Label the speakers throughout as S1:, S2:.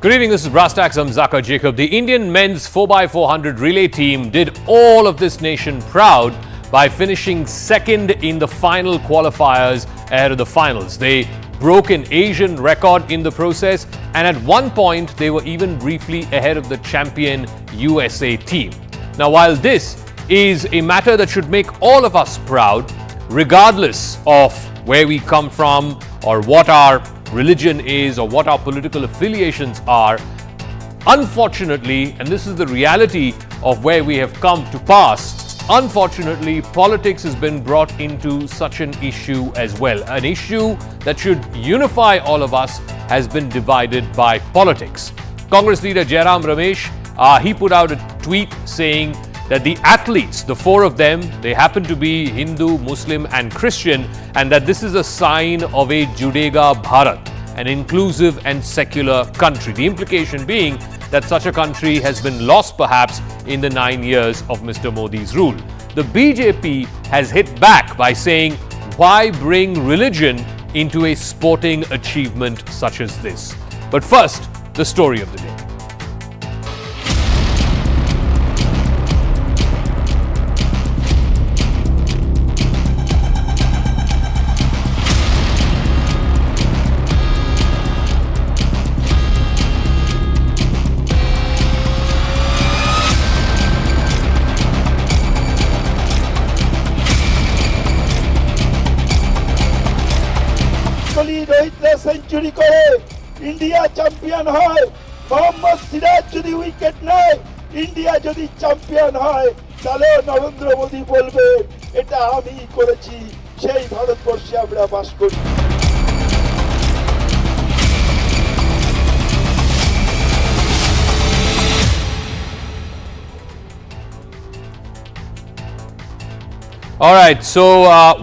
S1: Good evening, this is Brass Tacks. I'm Zaka Jacob. The Indian men's 4x400 relay team did all of this nation proud by finishing second in the final qualifiers ahead of the finals. They broke an Asian record in the process, and at one point they were even briefly ahead of the champion USA team. Now, while this is a matter that should make all of us proud, regardless of where we come from or what our religion is or what our political affiliations are, unfortunately, and this is the reality of where we have come to pass, unfortunately, politics has been brought into such an issue as well. An issue that should unify all of us has been divided by politics. Congress leader Jairam Ramesh, he put out a tweet saying that the athletes, the four of them, they happen to be Hindu, Muslim and Christian, and that this is a sign of a Judega Bharat, an inclusive and secular country. The implication being that such a country has been lost perhaps in the 9 years of Mr. Modi's rule. The BJP has hit back by saying, why bring religion into a sporting achievement such as this? But first, the story of the day.
S2: Century করে India champion হয়, মোহাম্মদ সিরাজ যদি wicket নেয়, India যদি champion হয়, তাহলে নরেন্দ্র মোদী বলবে এটা আমি করেছি, সেই ভারতবর্ষে আমরা বাস করি।
S1: All right, so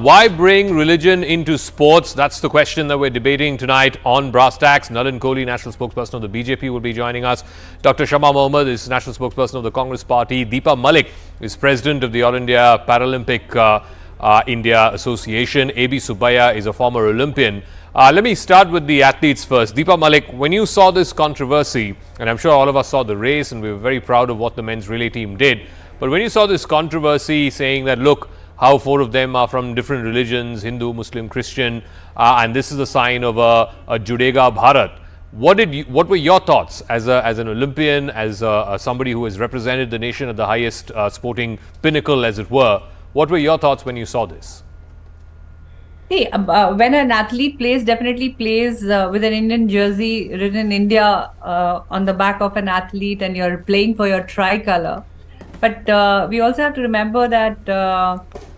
S1: why bring religion into sports? That's the question that we're debating tonight on Brass Tacks. Nalin Kohli, national spokesperson of the BJP, will be joining us. Dr. Shama Mohammed is national spokesperson of the Congress Party. Deepa Malik is president of the All India Paralympic India Association. A.B. Subbaiah is a former Olympian. Let me start with the athletes first. Deepa Malik, when you saw this controversy, and I'm sure all of us saw the race and we were very proud of what the men's relay team did, but when you saw this controversy saying that, look, how four of them are from different religions, Hindu, Muslim, Christian, and this is a sign of a Judega Bharat. What were your thoughts as an Olympian, as somebody who has represented the nation at the highest sporting pinnacle, as it were? What were your thoughts when you saw this?
S3: See, when an athlete plays, definitely plays with an Indian jersey written India on the back of an athlete, and you're playing for your tricolor. But we also have to remember that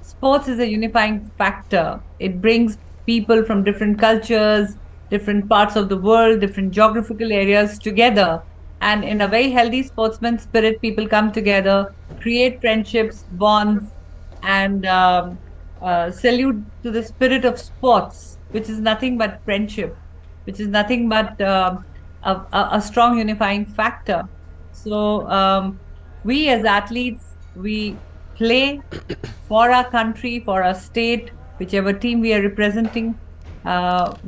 S3: sports is a unifying factor. It brings people from different cultures, different parts of the world, different geographical areas together. And in a very healthy sportsman spirit, people come together, create friendships, bonds, and salute to the spirit of sports, which is nothing but friendship, which is nothing but a strong unifying factor. So we as athletes, we play for our country, for our state, whichever team we are representing.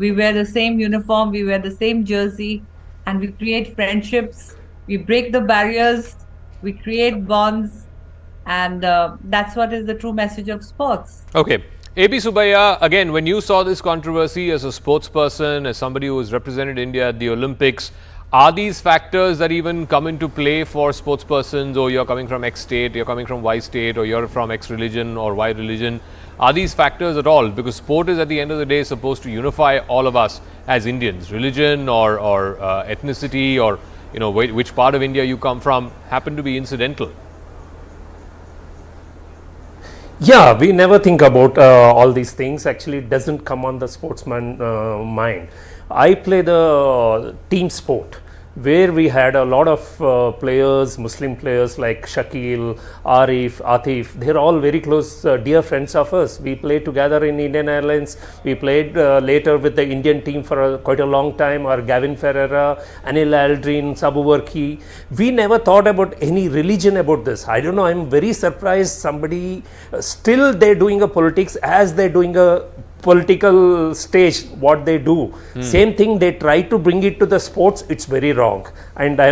S3: We wear the same uniform, we wear the same jersey, and we create friendships. We break the barriers, we create bonds, and that's what is the true message of sports.
S1: Okay. A.B. Subbaiah, again, when you saw this controversy as a sports person, as somebody who has represented India at the Olympics, are these factors that even come into play for sports persons? Or you're coming from X state, you're coming from Y state, or you're from X religion or Y religion? Are these factors at all? Because sport is at the end of the day supposed to unify all of us as Indians. Religion or ethnicity, or which part of India you come from, happen to be incidental.
S4: Yeah, we never think about all these things. Actually, it doesn't come on the sportsman mind. I play the team sport, where we had a lot of players, Muslim players like Shakil, Arif, Atif. They're all very close, dear friends of us. We played together in Indian Airlines. We played later with the Indian team for quite a long time, or Gavin Ferreira, Anil Aldrin, Sabu Warki. We never thought about any religion about this. I don't know, I'm very surprised somebody, still they're doing a politics as they're doing a political stage what they do. Same thing they try to bring it to the sports, it's very wrong. And I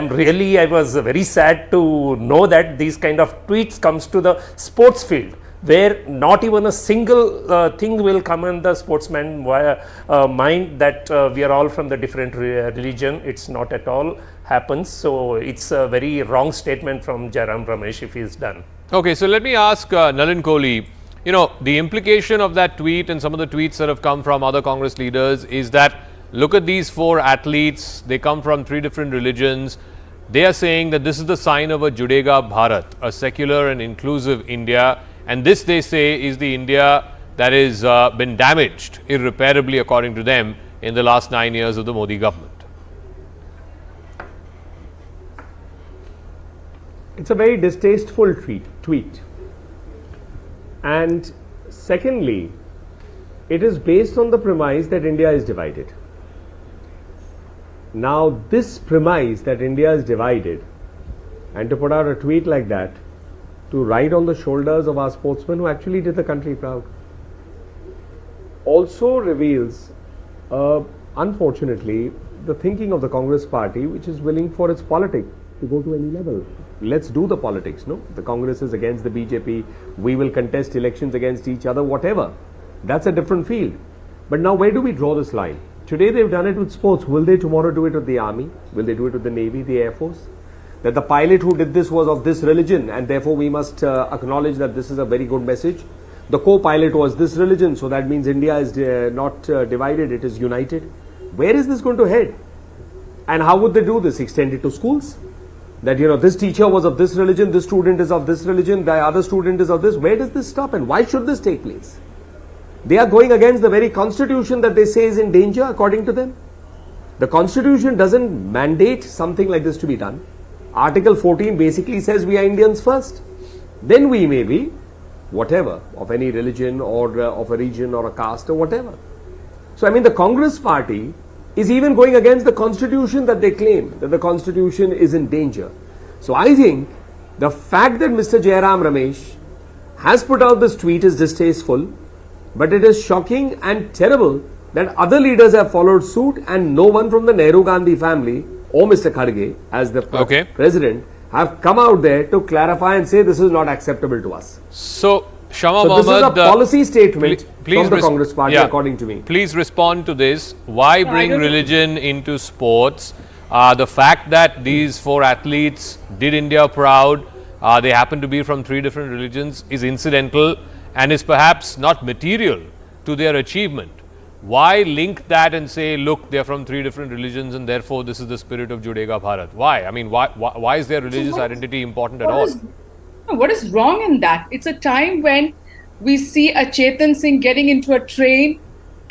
S4: was very sad to know that these kind of tweets comes to the sports field, where not even a single thing will come in the sportsman mind that we are all from the different religion. It's not at all happens. So it's a very wrong statement from Jairam Ramesh if he is done.
S1: Okay, so let me ask Nalin Kohli, you know, the implication of that tweet and some of the tweets that have come from other Congress leaders is that look at these 4 athletes, they come from 3 different religions. They are saying that this is the sign of a Judega Bharat, a secular and inclusive India. And this, they say, is the India that has been damaged irreparably, according to them, in the last 9 years of the Modi government.
S5: It's a very distasteful tweet. And secondly, it is based on the premise that India is divided. Now, this premise that India is divided, and to put out a tweet like that, to ride on the shoulders of our sportsmen who actually did the country proud, also reveals, unfortunately, the thinking of the Congress party, which is willing for its politics to go to any level. Let's do the politics, no? The Congress is against the BJP, we will contest elections against each other, whatever. That's a different field. But now where do we draw this line? Today they've done it with sports. Will they tomorrow do it with the army? Will they do it with the Navy, the Air Force? That the pilot who did this was of this religion, and therefore we must acknowledge that this is a very good message. The co-pilot was this religion, so that means India is not divided, it is united. Where is this going to head? And how would they do this? Extend it to schools? That, you know, this teacher was of this religion, this student is of this religion, the other student is of this. Where does this stop, and why should this take place? They are going against the very constitution that they say is in danger, according to them. The constitution doesn't mandate something like this to be done. Article 14 basically says we are Indians first. Then we may be whatever, of any religion or of a region or a caste or whatever. So, I mean, the Congress party is even going against the constitution that they claim, that the constitution is in danger. So, I think the fact that Mr. Jairam Ramesh has put out this tweet is distasteful, but it is shocking and terrible that other leaders have followed suit and no one from the Nehru Gandhi family or Mr. Kharge as the president have come out there to clarify and say this is not acceptable to us.
S1: So, Shama
S5: So this is a
S1: Mohammed,
S5: policy statement
S1: please
S5: from the Congress party, according to me.
S1: Please respond to this. Why bring religion into sports? The fact that these 4 athletes did India proud, they happen to be from 3 different religions, is incidental and is perhaps not material to their achievement. Why link that and say, look, they are from 3 different religions and therefore this is the spirit of Judega Bharat? Why? I mean, why is their religious identity important at all?
S6: What is wrong in that? It's a time when we see a Chetan Singh getting into a train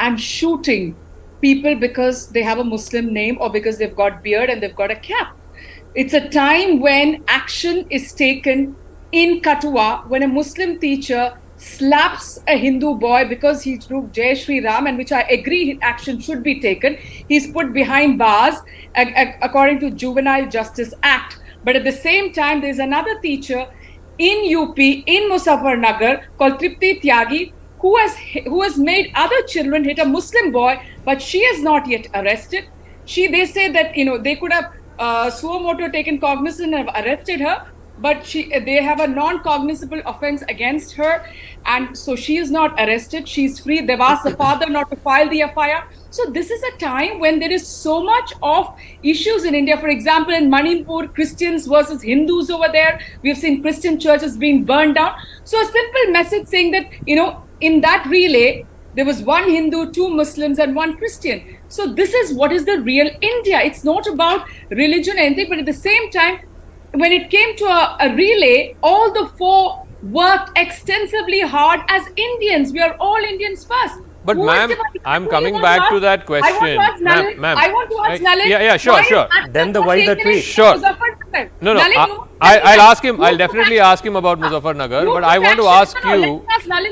S6: and shooting people because they have a Muslim name or because they've got beard and they've got a cap. It's a time when action is taken in Kathua when a Muslim teacher slaps a Hindu boy because he drew Jai Shri Ram, and which I agree action should be taken. He's put behind bars according to Juvenile Justice Act. But at the same time, there's another teacher in UP, in Muzaffarnagar, called Tripti Tyagi, who has made other children hit a Muslim boy, but she is not yet arrested. They say that, you know, they could have suo motu taken cognizance and have arrested her, but they have a non-cognizable offense against her, and so she is not arrested. She's free. They've asked the father not to file the FIR. So this is a time when there is so much of issues in India. For example, in Manipur, Christians versus Hindus over there. We've seen Christian churches being burned down. So a simple message saying that, you know, in that relay, there was 1 Hindu, 2 Muslims and 1 Christian. So this is what is the real India. It's not about religion or anything, but at the same time, when it came to a relay, all the 4 worked extensively hard as Indians. We are all Indians first.
S1: But ma'am, I'm coming back to that question.
S6: I want to ask Nalin.
S1: Yeah, sure.
S4: Then the why the tweet?
S1: Sure. No, I'll ask him. I'll definitely ask him about Muzaffarnagar. But I want to ask you.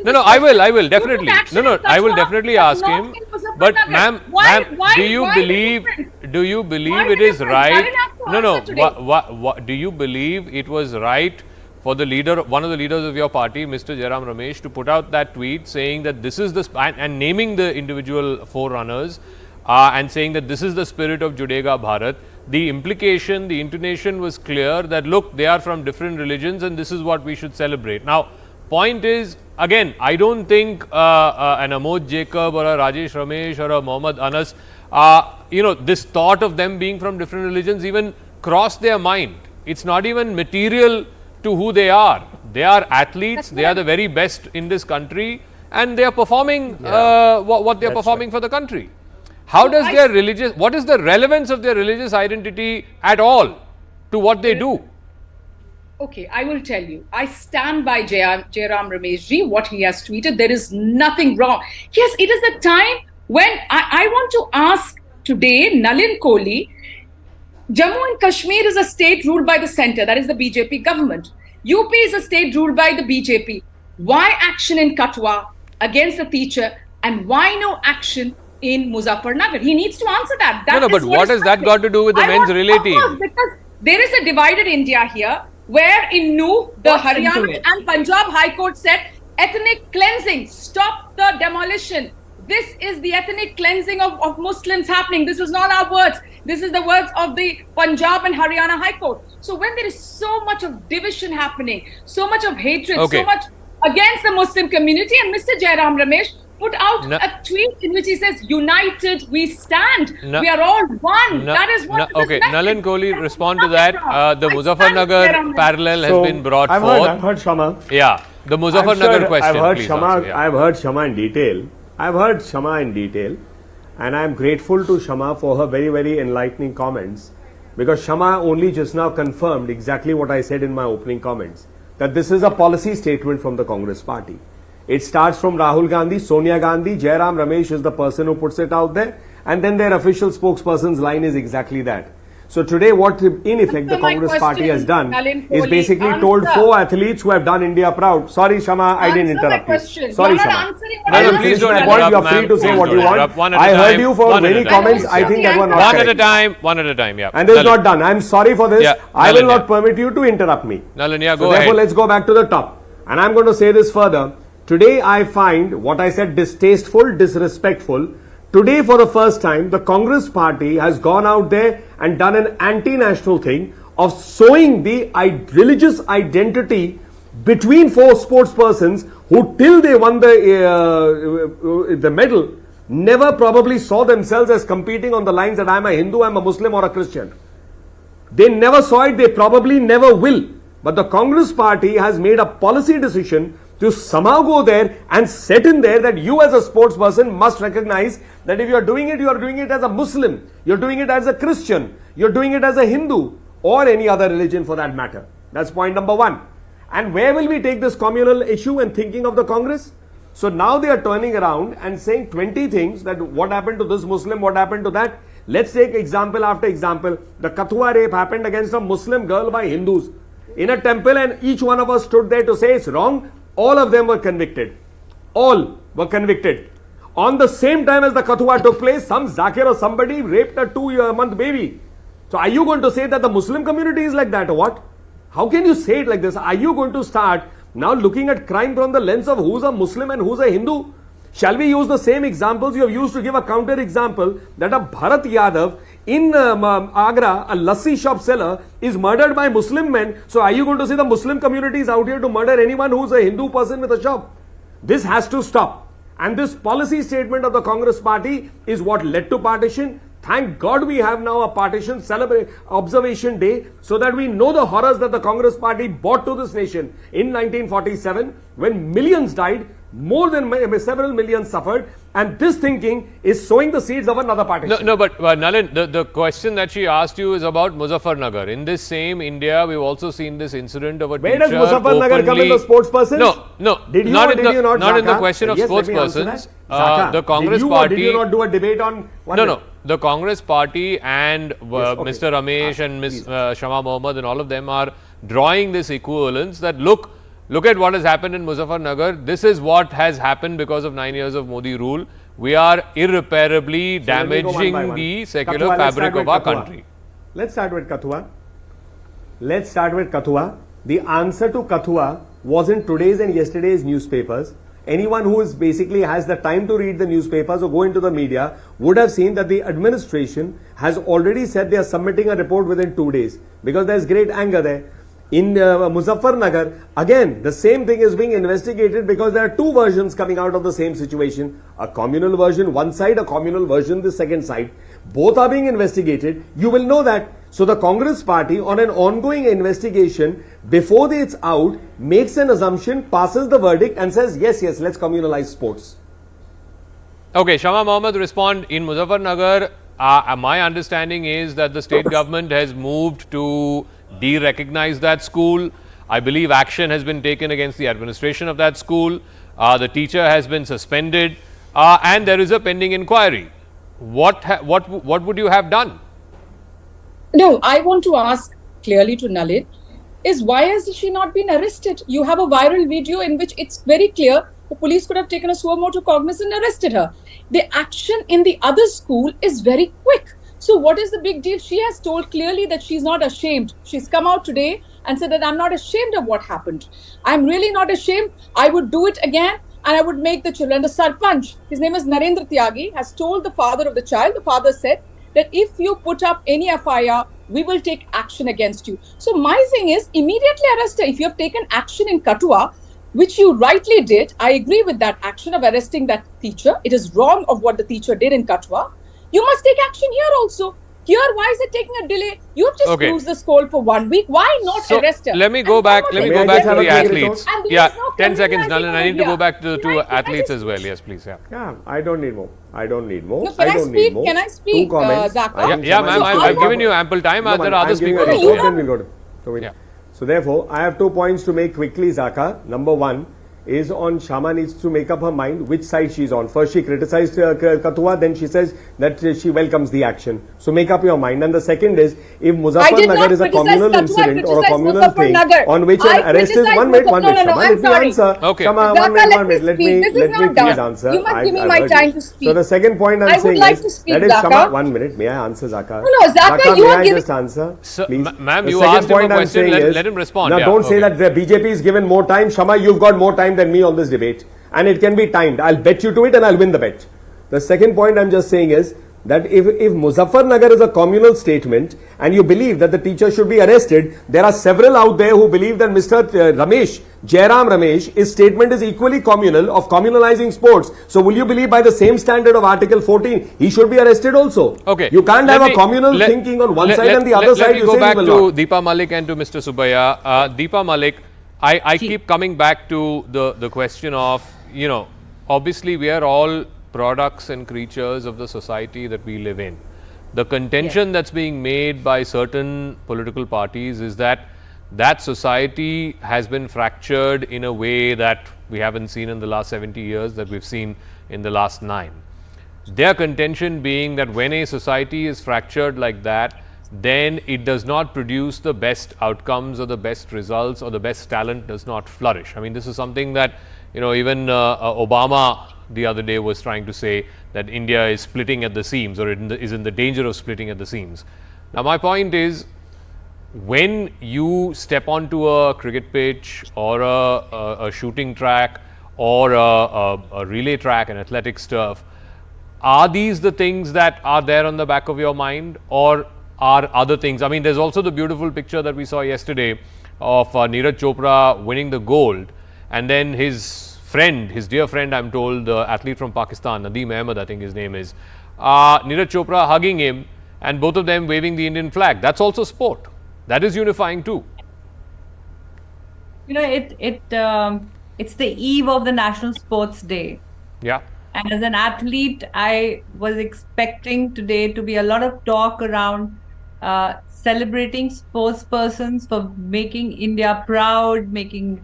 S1: No, I will definitely. No, I will definitely ask him. But ma'am, do you believe it is right? No. Do you believe it was right for the leader, one of the leaders of your party, Mr. Jairam Ramesh, to put out that tweet saying that this is the and naming the individual forerunners and saying that this is the spirit of Judega Bharat. The implication, the intonation was clear that look, they are from different religions and this is what we should celebrate. Now, point is, again, I don't think an Amod Jacob or a Rajesh Ramesh or a Muhammed Anas, this thought of them being from different religions even crossed their mind. It's not even material to who they are. They are athletes, they are the very best in this country and they are performing what they are performing for the country. How does their religious, what is the relevance of their religious identity at all to what they do?
S6: Okay, I will tell you. I stand by Jairam Ramesh ji, what he has tweeted. There is nothing wrong. Yes, it is the time when I want to ask today, Nalin Kohli, Jammu and Kashmir is a state ruled by the center, that is the BJP government. UP is a state ruled by the BJP. Why action in Katwa against the teacher and why no action in Muzaffarnagar? He needs to answer that.
S1: No, but what has that got to do with the men's relay team?
S6: Because there is a divided India here, where in New, the Haryana and Punjab High Court said ethnic cleansing, stop the demolition. This is the ethnic cleansing of Muslims happening. This is not our words. This is the words of the Punjab and Haryana High Court. So when there is so much of division happening, so much of hatred, so much against the Muslim community, and Mr. Jairam Ramesh put out a tweet in which he says, united we stand, we are all one. That is what
S1: okay, Nalin Kohli, respond to that. The Muzaffarnagar parallel has been brought forth.
S5: I've heard Shama.
S1: Yeah, the Muzaffarnagar question.
S5: I've heard Shama in detail. And I'm grateful to Shama for her very, very enlightening comments, because Shama only just now confirmed exactly what I said in my opening comments, that this is a policy statement from the Congress party. It starts from Rahul Gandhi, Sonia Gandhi, Jairam Ramesh is the person who puts it out there, and then their official spokesperson's line is exactly that. So today what in effect the Congress party has done is basically told 4 athletes who have done India proud. Sorry Shama, I didn't interrupt you. Sorry Shama.
S1: No, please don't interrupt.
S5: You are free to say what you want. I heard you for many comments. I think that were not correct.
S1: One at a time, yeah.
S5: And this is not done. I am sorry for this. I will not permit you to interrupt me.
S1: Nalin,
S5: go ahead. Therefore, let's go back to the top. And I am going to say this further. Today I find what I said distasteful, disrespectful. Today for the first time, the Congress party has gone out there and done an anti-national thing of sowing the religious identity between 4 sportspersons who till they won the medal never probably saw themselves as competing on the lines that I'm a Hindu, I'm a Muslim or a Christian. They never saw it, they probably never will. But the Congress party has made a policy decision to somehow go there and set in there that you as a sportsperson must recognize that if you are doing it as a Muslim, you're doing it as a Christian, you're doing it as a Hindu or any other religion for that matter. That's point number 1. And where will we take this communal issue and thinking of the Congress? So now they are turning around and saying 20 things, that what happened to this Muslim, what happened to that. Let's take example after example. The Kathua rape happened against a Muslim girl by Hindus in a temple, and each one of us stood there to say it's wrong. All of them were convicted. All were convicted. On the same time as the Kathua took place, some Zakir or somebody raped a 2-month baby. So are you going to say that the Muslim community is like that or what? How can you say it like this? Are you going to start now looking at crime from the lens of who's a Muslim and who's a Hindu? Shall we use the same examples you have used to give a counter example that a Bharat Yadav in Agra, a lassi shop seller, is murdered by Muslim men. So are you going to say the Muslim community is out here to murder anyone who's a Hindu person with a shop? This has to stop. And this policy statement of the Congress party is what led to partition. Thank God we have now a partition observation day so that we know the horrors that the Congress party brought to this nation in 1947 when millions died, more than several millions suffered, and this thinking is sowing the seeds of another partition.
S1: No, but Nalin, the question that she asked you is about Muzaffarnagar. In this same India, we've also seen this incident of a teacher.
S5: Where does Muzaffarnagar come in the sportspersons?
S1: No.
S5: Did you not,
S1: not in the question of sportspersons. The Congress party.
S5: Did you not do a debate on?
S1: No. The Congress party and Mr. Ramesh and Ms. Shama Mohammed and all of them are drawing this equivalence that look at what has happened in Muzaffarnagar. This is what has happened because of 9 years of Modi rule. We are irreparably damaging the secular fabric of our country.
S5: Let's start with Kathua. The answer to Kathua was in today's and yesterday's newspapers. Anyone who is basically has the time to read the newspapers or go into the media would have seen that the administration has already said they are submitting a report within 2 days because there is great anger there. In Muzaffarnagar, again, the same thing is being investigated because there are two versions coming out of the same situation. A communal version one side, a communal version the second side. Both are being investigated. You will know that. So the Congress party on an ongoing investigation, before it's out, makes an assumption, passes the verdict and says, yes, let's communalize sports.
S1: Okay, Shama Mohammed, respond. In Muzaffarnagar, my understanding is that the state government has moved to de-recognize that school. I believe action has been taken against the administration of that school. The teacher has been suspended and there is a pending inquiry. What would you have done?
S6: No, I want to ask clearly to Nalit is why has she not been arrested? You have a viral video in which it's very clear the police could have taken a suo motu cognizance and arrested her. The action in the other school is very quick. So what is the big deal? She has told clearly that she's not ashamed. She's come out today and said that I'm not ashamed of what happened. I'm really not ashamed. I would do it again and I would make the children. The Sarpanch, his name is Narendra Tyagi, has told the father of the child, the father said that if you put up any FIR, we will take action against you. So my thing is immediately arrest her. If you have taken action in Kathua, which you rightly did, I agree with that action of arresting that teacher. It is wrong of what the teacher did in Kathua. You must take action here also. Here, why is it taking a delay? You have just closed the school for 1 week. Why not arrest her?
S1: Let me go back. Let me go back to the athletes.
S6: Yeah,
S1: 10 seconds, Nalin. I need to go back to athletes as well. Yes, please.
S5: Yeah, I don't need more. I don't need more.
S6: No, can I speak? Can I speak,
S5: Two comments.
S6: Zaka?
S1: Yeah, ma'am. I've given you ample time. There are other speakers.
S5: Then we'll go to. So therefore, I have 2 points to make quickly, Zaka. Number one is on Shama needs to make up her mind which side she's on. First she criticized Kathua, then she says that she welcomes the action. So make up your mind. And the second is, if Muzaffarnagar is a communal incident or a communal thing on which an arrest is 1 minute, Shama, let me answer.
S1: Okay.
S5: Shama, 1 minute, let me please answer.
S6: You must give me my time to speak.
S5: So the second point I'm saying is, that is Shama, 1 minute, may I answer, Zaka?
S6: No, Zaka, you
S5: may
S6: are
S5: I
S6: giving...
S5: just answer, please?
S1: Ma'am, you asked him a question, let him respond.
S5: Now don't say that the BJP is given more time. Shama, you've got more time than me on this debate, and it can be timed. I'll bet you to it and I'll win the bet. The second point I'm just saying is that if Muzaffarnagar is a communal statement and you believe that the teacher should be arrested, there are several out there who believe that Mr. Jairam Ramesh, his statement is equally communal of communalizing sports. So will you believe by the same standard of Article 14, he should be arrested also?
S1: Okay.
S5: You can't have a communal thinking on one side and the other side.
S1: Let me go back to Deepa Malik and to Mr. Subbiah. Deepa Malik, I keep coming back to the question of, obviously we are all products and creatures of the society that we live in. The contention that's being made by certain political parties is that society has been fractured in a way that we haven't seen in the last 70 years, that we've seen in the last 9. Their contention being that when a society is fractured like that, then it does not produce the best outcomes or the best results, or the best talent does not flourish. I mean, this is something that, even Obama the other day was trying to say, that India is splitting at the seams, or is in the danger of splitting at the seams. Now, my point is, when you step onto a cricket pitch or a shooting track or a relay track and athletics turf, are these the things that are there on the back of your mind, or are other things? I mean, there's also the beautiful picture that we saw yesterday of Neeraj Chopra winning the gold, and then his dear friend, I'm told, the athlete from Pakistan, Nadeem Ahmed, I think his name is, Neeraj Chopra hugging him, and both of them waving the Indian flag. That's also sport. That is unifying too.
S3: It's the eve of the National Sports Day.
S1: Yeah.
S3: And as an athlete, I was expecting today to be a lot of talk around celebrating sports persons for making India proud, bringing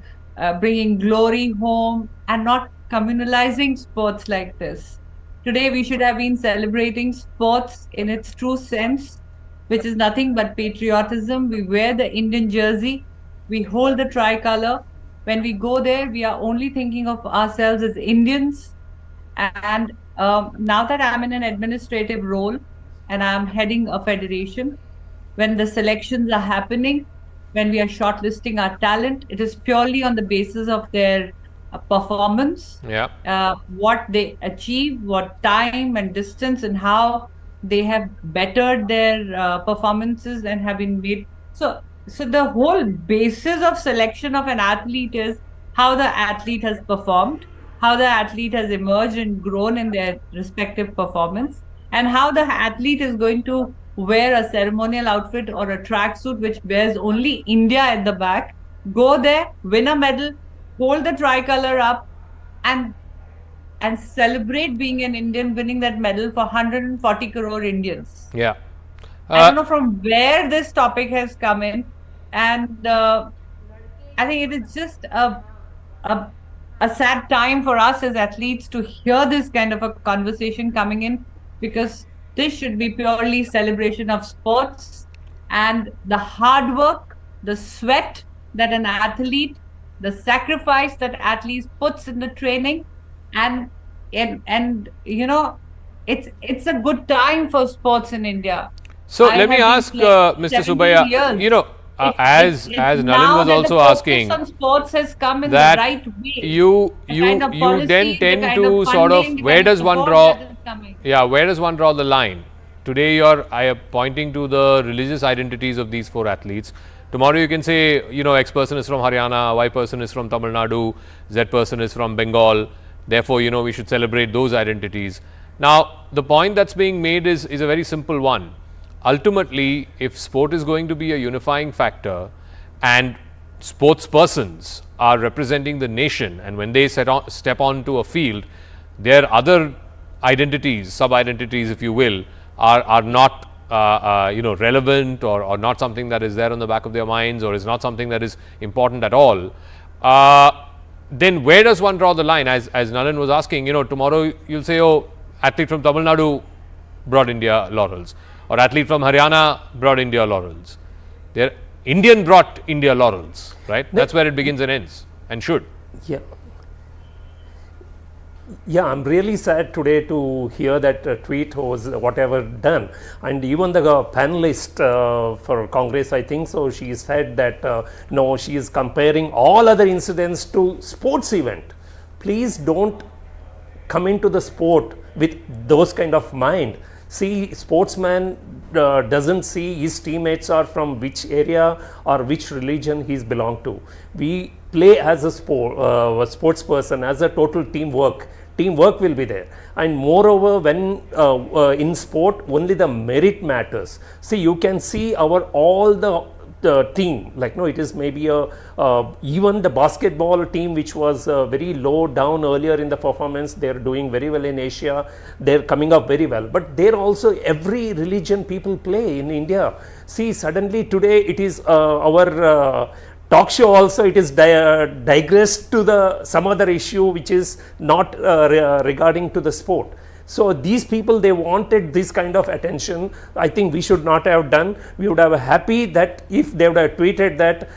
S3: glory home, and not communalizing sports like this. Today, we should have been celebrating sports in its true sense, which is nothing but patriotism. We wear the Indian jersey, we hold the tricolor. When we go there, we are only thinking of ourselves as Indians. And now that I'm in an administrative role and I'm heading a federation, when the selections are happening, when we are shortlisting our talent. It is purely on the basis of their performance, what they achieve, what time and distance, and how they have bettered their performances and have been made. So the whole basis of selection of an athlete is how the athlete has performed, how the athlete has emerged and grown in their respective performance, and how the athlete is going to wear a ceremonial outfit or a tracksuit which bears only India at the back, go there, win a medal, hold the tricolor up, and celebrate being an Indian winning that medal for 140 crore Indians.
S1: Yeah.
S3: I don't know from where this topic has come in, and I think it is just a sad time for us as athletes to hear this kind of a conversation coming in, because this should be purely celebration of sports and the hard work, the sweat that an athlete, the sacrifice that athletes puts in the training, and you know, it's a good time for sports in India.
S1: So let me ask Mr. Subbaiah, you know, as Nalin was also asking,
S3: on sports has come in
S1: that
S3: the right way.
S1: You then tend to sort of, where does one draw? Yeah, where does one draw the line? Today you're pointing to the religious identities of these four athletes. Tomorrow you can say, you know, X person is from Haryana, Y person is from Tamil Nadu, Z person is from Bengal. Therefore, you know, we should celebrate those identities. Now, the point that's being made is a very simple one. Ultimately, if sport is going to be a unifying factor and sports persons are representing the nation, and when they step onto a field, their other identities, sub-identities if you will, are not you know, relevant or not something that is there on the back of their minds, or is not something that is important at all, then where does one draw the line? As Nalin was asking, you know, tomorrow you'll say, oh, athlete from Tamil Nadu brought India laurels, or athlete from Haryana brought India laurels. Their Indian brought India laurels, right? That's where it begins and ends, and should.
S4: Yeah, I'm really sad today to hear that tweet was whatever done. And even the panelist for Congress, I think so, she said that no, she is comparing all other incidents to sports event. Please don't come into the sport with those kind of mind. See, sportsman doesn't see his teammates are from which area or which religion he's belong to. We play as a sports person, as a total teamwork. Teamwork will be there, and moreover, when in sport, only the merit matters. See, you can see all the team, like no, it is maybe even the basketball team which was very low down earlier in the performance, they are doing very well in Asia, they are coming up very well, but there also every religion people play in India. See, suddenly today it is our talk show also, it is digressed to some other issue which is not regarding to the sport. So these people, they wanted this kind of attention. I think we should not have done. We would have happy that if they would have tweeted that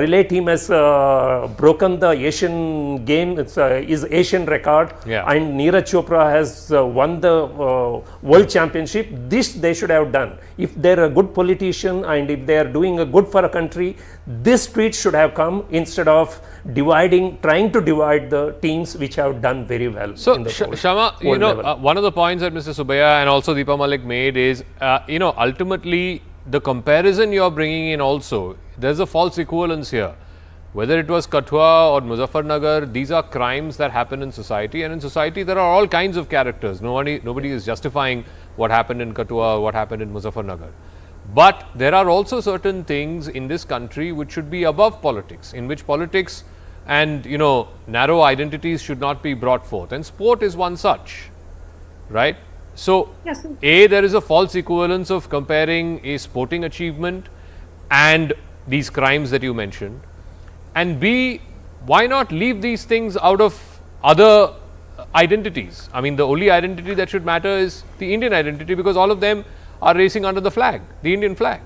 S4: relay team has broken the Asian game, is Asian record, and Neeraj Chopra has won the world championship. This they should have done. If they're a good politician and if they are doing a good for a country, this tweet should have come instead of trying to divide the teams which have done very well.
S1: So, Shama, you know, one of the points that Mr. Subbaiah and also Deepa Malik made is, you know, ultimately the comparison you are bringing in also, there's a false equivalence here. Whether it was Kathua or Muzaffarnagar, these are crimes that happen in society, and in society there are all kinds of characters. Nobody is justifying what happened in Kathua or what happened in Muzaffarnagar. But there are also certain things in this country which should be above politics, in which politics and, you know, narrow identities should not be brought forth, and sport is one such, right? So,
S6: yes.
S1: A, there is a false equivalence of comparing a sporting achievement and these crimes that you mentioned, and B, why not leave these things out of other identities? I mean, the only identity that should matter is the Indian identity, because all of them are racing under the flag, the Indian flag.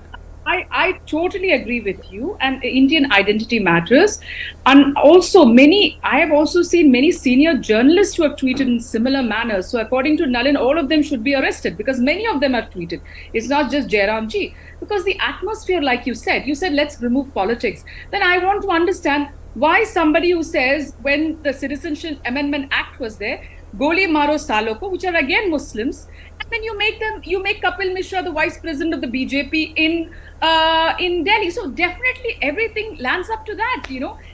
S6: I totally agree with you, and Indian identity matters. And also, I have also seen many senior journalists who have tweeted in similar manners. So, according to Nalin, all of them should be arrested because many of them have tweeted. It's not just Jairam ji. Because the atmosphere, like you said, let's remove politics. Then I want to understand why somebody who says when the Citizenship Amendment Act was there, Goli Maro Saloko, which are again Muslims, and then you make Kapil Mishra the vice president of the BJP in Delhi. So definitely everything lands up to that.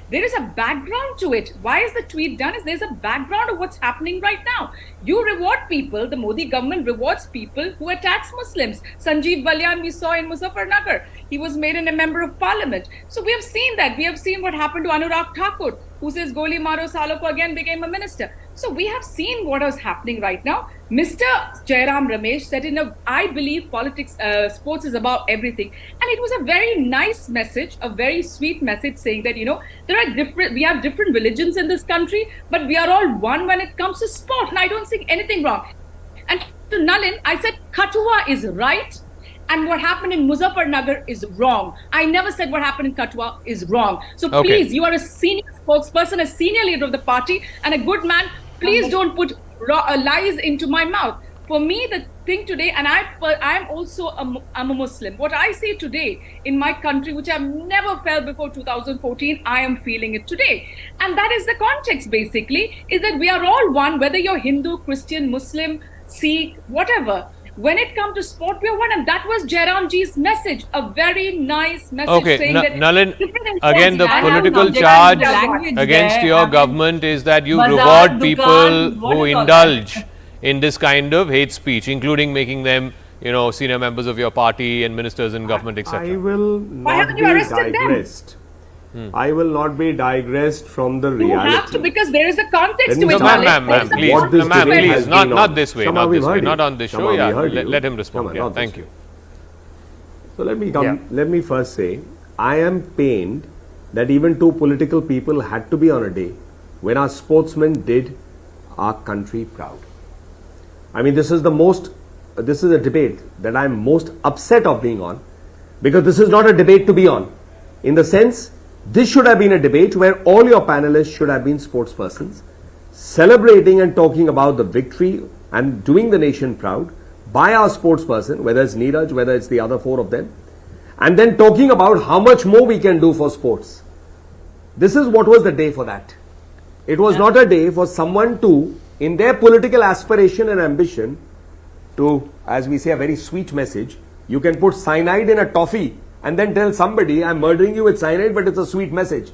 S6: There is a background to it. Why is the tweet done? There's a background of what's happening right now. You reward people. The Modi government rewards people who attacks Muslims. Sanjeev Balyan we saw in Muzaffarnagar. He was made a member of parliament. So we have seen that. We have seen what happened to Anurag Thakur, who says Goli Maro Saloko again became a minister. So we have seen what is happening right now. Mr. Jairam Ramesh said, I believe politics, sports is about everything. And it was a very nice message, a very sweet message saying that, we have different religions in this country, but we are all one when it comes to sport. And I don't see anything wrong. And to Nalin, I said, Kathua is right. And what happened in Muzaffarnagar is wrong. I never said what happened in Kathua is wrong. So please, you are a senior spokesperson, a senior leader of the party, and a good man. Please don't put lies into my mouth. For me, the thing today, and I'm also I'm a Muslim. What I see today in my country, which I've never felt before 2014, I am feeling it today. And that is the context, basically, is that we are all one, whether you're Hindu, Christian, Muslim, Sikh, whatever. When it comes to sport, we are one, and that was Jairam ji's message, a very nice message saying that
S1: Nalin, again, the political charge against your government is that you reward people who indulge in this kind of hate speech, including making them, senior members of your party and ministers in government, etc.
S5: I will not be digressed. I will not be digressed from the reality.
S6: You have to, because there is a context to it.
S1: Ma'am, please, not this way, not on this show. Yeah, let him respond. Yeah, thank you.
S5: So let me first say, I am pained that even two political people had to be on a day when our sportsmen did our country proud. I mean, this is a debate that I am most upset of being on, because this is not a debate to be on. In the sense, this should have been a debate where all your panelists should have been sportspersons, celebrating and talking about the victory and doing the nation proud by our sportsperson, whether it's Neeraj, whether it's the other four of them, and then talking about how much more we can do for sports. This is what was the day for that. It was not a day for someone to, in their political aspiration and ambition, to, as we say, a very sweet message. You can put cyanide in a toffee and then tell somebody, I'm murdering you with cyanide, but it's a sweet message.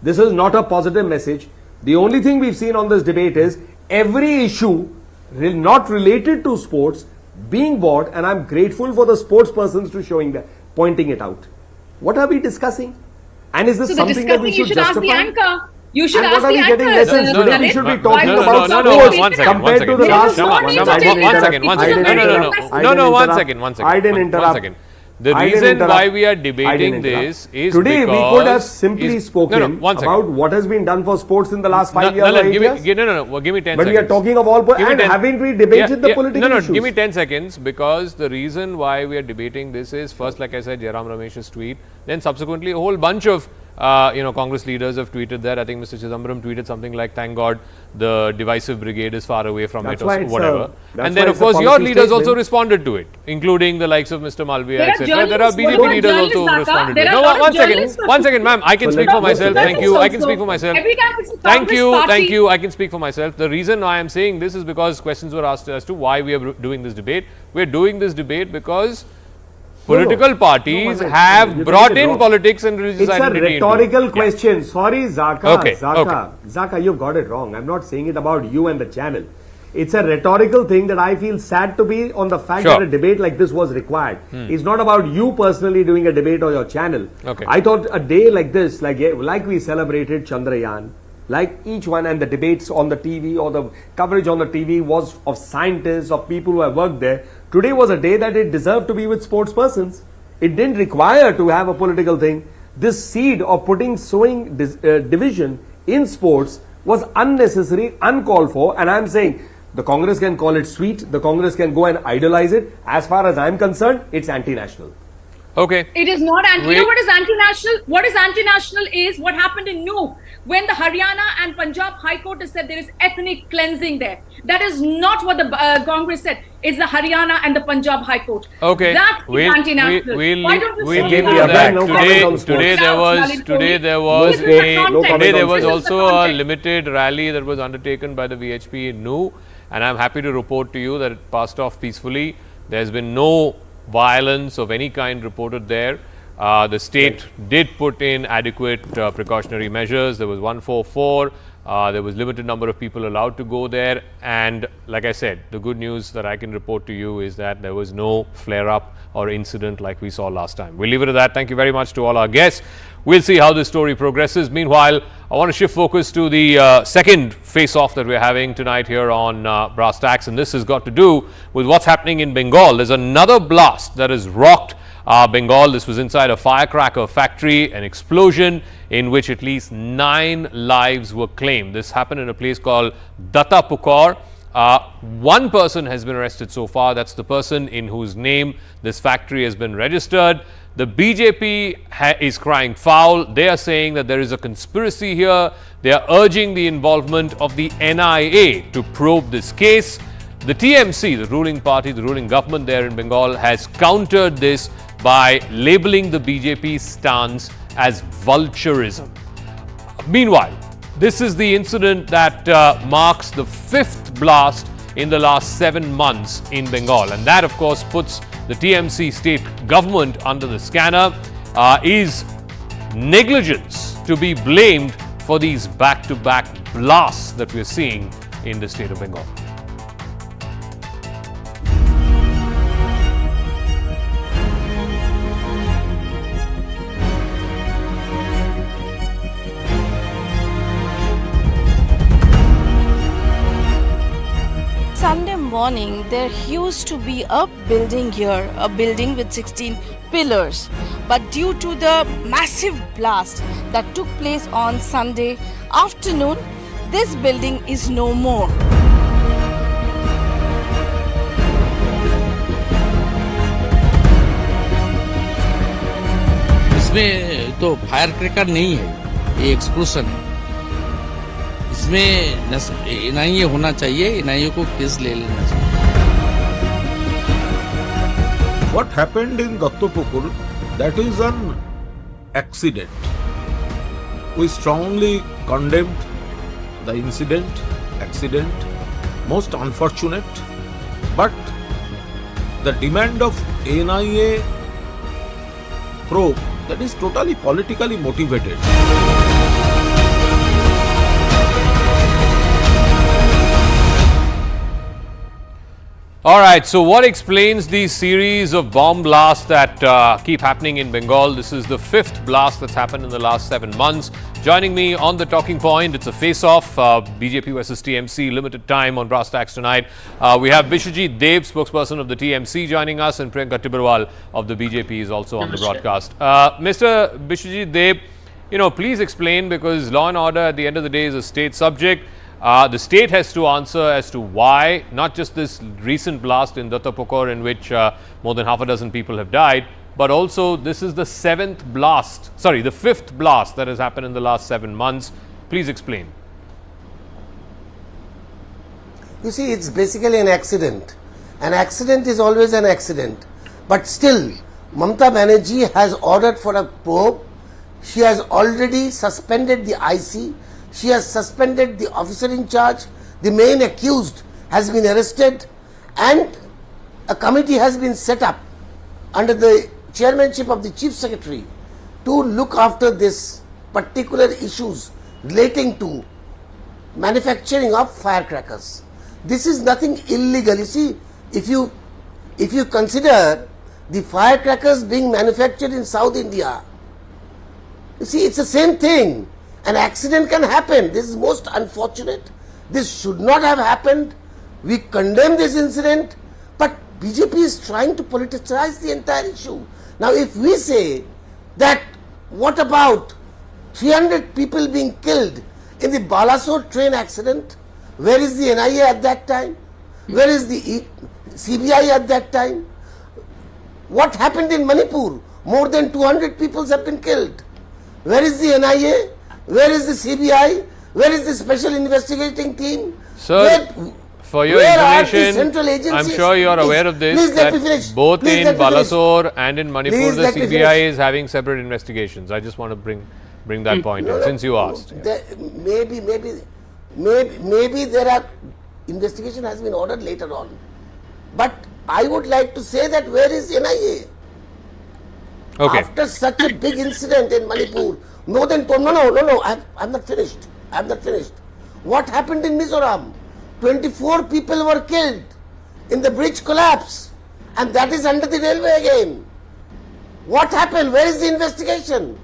S5: This is not a positive message. The only thing we've seen on this debate is every issue not related to sports being bought, and I'm grateful for the sports persons to pointing it out. What are we discussing? And is this something that we should justify?
S6: Ask the anchor. You should
S5: and
S6: ask
S5: what are we getting lessons?
S1: No,
S5: Today we should be talking about sports compared to the last
S1: one second. The reason why we are debating this is
S5: today
S1: because
S5: we could have simply spoken about what has been done for sports in the last 5 years.
S1: Give me 10 seconds.
S5: But we are talking of all, and haven't we debated the political issues?
S1: Give me 10 seconds, because the reason why we are debating this is, first, like I said, Jairam Ramesh's tweet, then subsequently a whole bunch of Congress leaders have tweeted that. I think Mr. Chidambaram tweeted something like, thank God the divisive brigade is far away from it, or whatever. And then, of course, your leaders also responded to it, including the likes of Mr. Malviya, etc. There are BJP leaders also who responded to it. No, one second, ma'am. I can speak for myself. Thank you. I can speak for myself. Thank you. I can speak for myself. The reason I am saying this is because questions were asked as to why we are doing this debate. We are doing this debate because political parties have brought in politics and religious identity.
S5: It's a rhetorical question. Sorry, Zaka. Zaka, you've got it wrong. I'm not saying it about you and the channel. It's a rhetorical thing that I feel sad to be on the fact that a debate like this was required. It's not about you personally doing a debate or your channel. I thought a day like this, like we celebrated Chandrayaan, like each one, and the debates on the TV or the coverage on the TV was of scientists, of people who have worked there. Today was a day that it deserved to be with sports persons. It didn't require to have a political thing. This seed of sowing division in sports was unnecessary, uncalled for, and I'm saying the Congress can call it sweet, the Congress can go and idolize it. As far as I'm concerned, it's anti-national.
S1: Okay.
S6: It is not anti.
S1: Wait.
S6: You know what is anti-national? What is anti-national is what happened in Nuh when the Haryana and Punjab High Court has said there is ethnic cleansing there. That is not what the Congress said. It's the Haryana and the Punjab High Court.
S1: Okay.
S6: That is anti-national. Why don't you
S1: we'll
S6: say
S1: give
S6: that?
S1: you that.
S5: No comment on
S1: Today there was also a limited rally that was undertaken by the VHP in Nuh, and I'm happy to report to you that it passed off peacefully. There's been no violence of any kind reported there. The state did put in adequate precautionary measures. There was 144. There was limited number of people allowed to go there, and like I said, the good news that I can report to you is that there was no flare-up or incident like we saw last time. We'll leave it at that. Thank you very much to all our guests. We'll see how this story progresses. Meanwhile, I want to shift focus to the second face-off that we're having tonight here on Brass Tacks, and this has got to do with what's happening in Bengal. There's another blast that has rocked Bengal. This was inside a firecracker factory, an explosion in which at least 9 lives were claimed. This happened in a place called Dattapukar. One person has been arrested so far. That's the person in whose name this factory has been registered. The BJP is crying foul. They are saying that there is a conspiracy here. They are urging the involvement of the NIA to probe this case. The TMC, the ruling party, the ruling government there in Bengal, has countered this by labeling the BJP stance as vulturism. Meanwhile, this is the incident that marks the 5th blast in the last 7 months in Bengal, and that of course puts the TMC state government under the scanner. Is negligence to be blamed for these back-to-back blasts that we're seeing in the state of Bengal?
S7: Sunday morning, there used to be a building here, a building with 16 pillars. But due to the massive blast that took place on Sunday afternoon, this building is no more.
S8: इसमें तो fire cracker नहीं है, ये explosion है। इसमें NIA होना चाहिए, NIA को केस ले लेना चाहिए।
S9: What happened in Dattapukar, that is an accident. We strongly condemned the accident, most unfortunate, but the demand of NIA probe, that is totally politically motivated.
S1: All right, so what explains the series of bomb blasts that keep happening in Bengal? This is the 5th blast that's happened in the last 7 months. Joining me on the talking point, it's a face-off, BJP versus TMC, limited time on Brass Tacks tonight. We have Bishwajit Dev, spokesperson of the TMC, joining us, and Priyanka Tibrewal of the BJP is also on the broadcast. Mr. Bishwajit Dev, please explain, because law and order at the end of the day is a state subject. The state has to answer as to why, not just this recent blast in Dattapukar in which more than half a dozen people have died, but also this is the 5th blast that has happened in the last 7 months. Please explain.
S10: You see, it's basically an accident. An accident is always an accident. But still, Mamata Banerjee has ordered for a probe. She has already suspended the IC. She has suspended the officer in charge. The main accused has been arrested, and a committee has been set up under the chairmanship of the Chief Secretary to look after this particular issues relating to manufacturing of firecrackers. This is nothing illegal. You see, if you consider the firecrackers being manufactured in South India, you see, it's the same thing. An accident can happen. This is most unfortunate. This should not have happened. We condemn this incident, but BJP is trying to politicize the entire issue. Now, if we say that, what about 300 people being killed in the Balasore train accident? Where is the NIA at that time? Where is the CBI at that time? What happened in Manipur? more than 200 people have been killed. Where is the NIA? Where is the CBI? Where is the special investigating team?
S1: Sir, for your
S10: where are the
S1: information,
S10: central
S1: I'm
S10: agencies?
S1: sure you are
S10: Please,
S1: aware of this,
S10: please let me finish.
S1: that both
S10: Please
S1: in
S10: let me finish.
S1: Balasore and in Manipur,
S10: Please
S1: the
S10: let me
S1: CBI
S10: finish.
S1: is having separate investigations. I just want to bring that point in, since you asked.
S10: Maybe there are investigation has been ordered later on. But I would like to say that where is NIA?
S1: Okay.
S10: After such a big incident in Manipur, I'm not finished. I'm not finished. What happened in Mizoram? 24 people were killed in the bridge collapse, and that is under the railway again. What happened? Where is the investigation?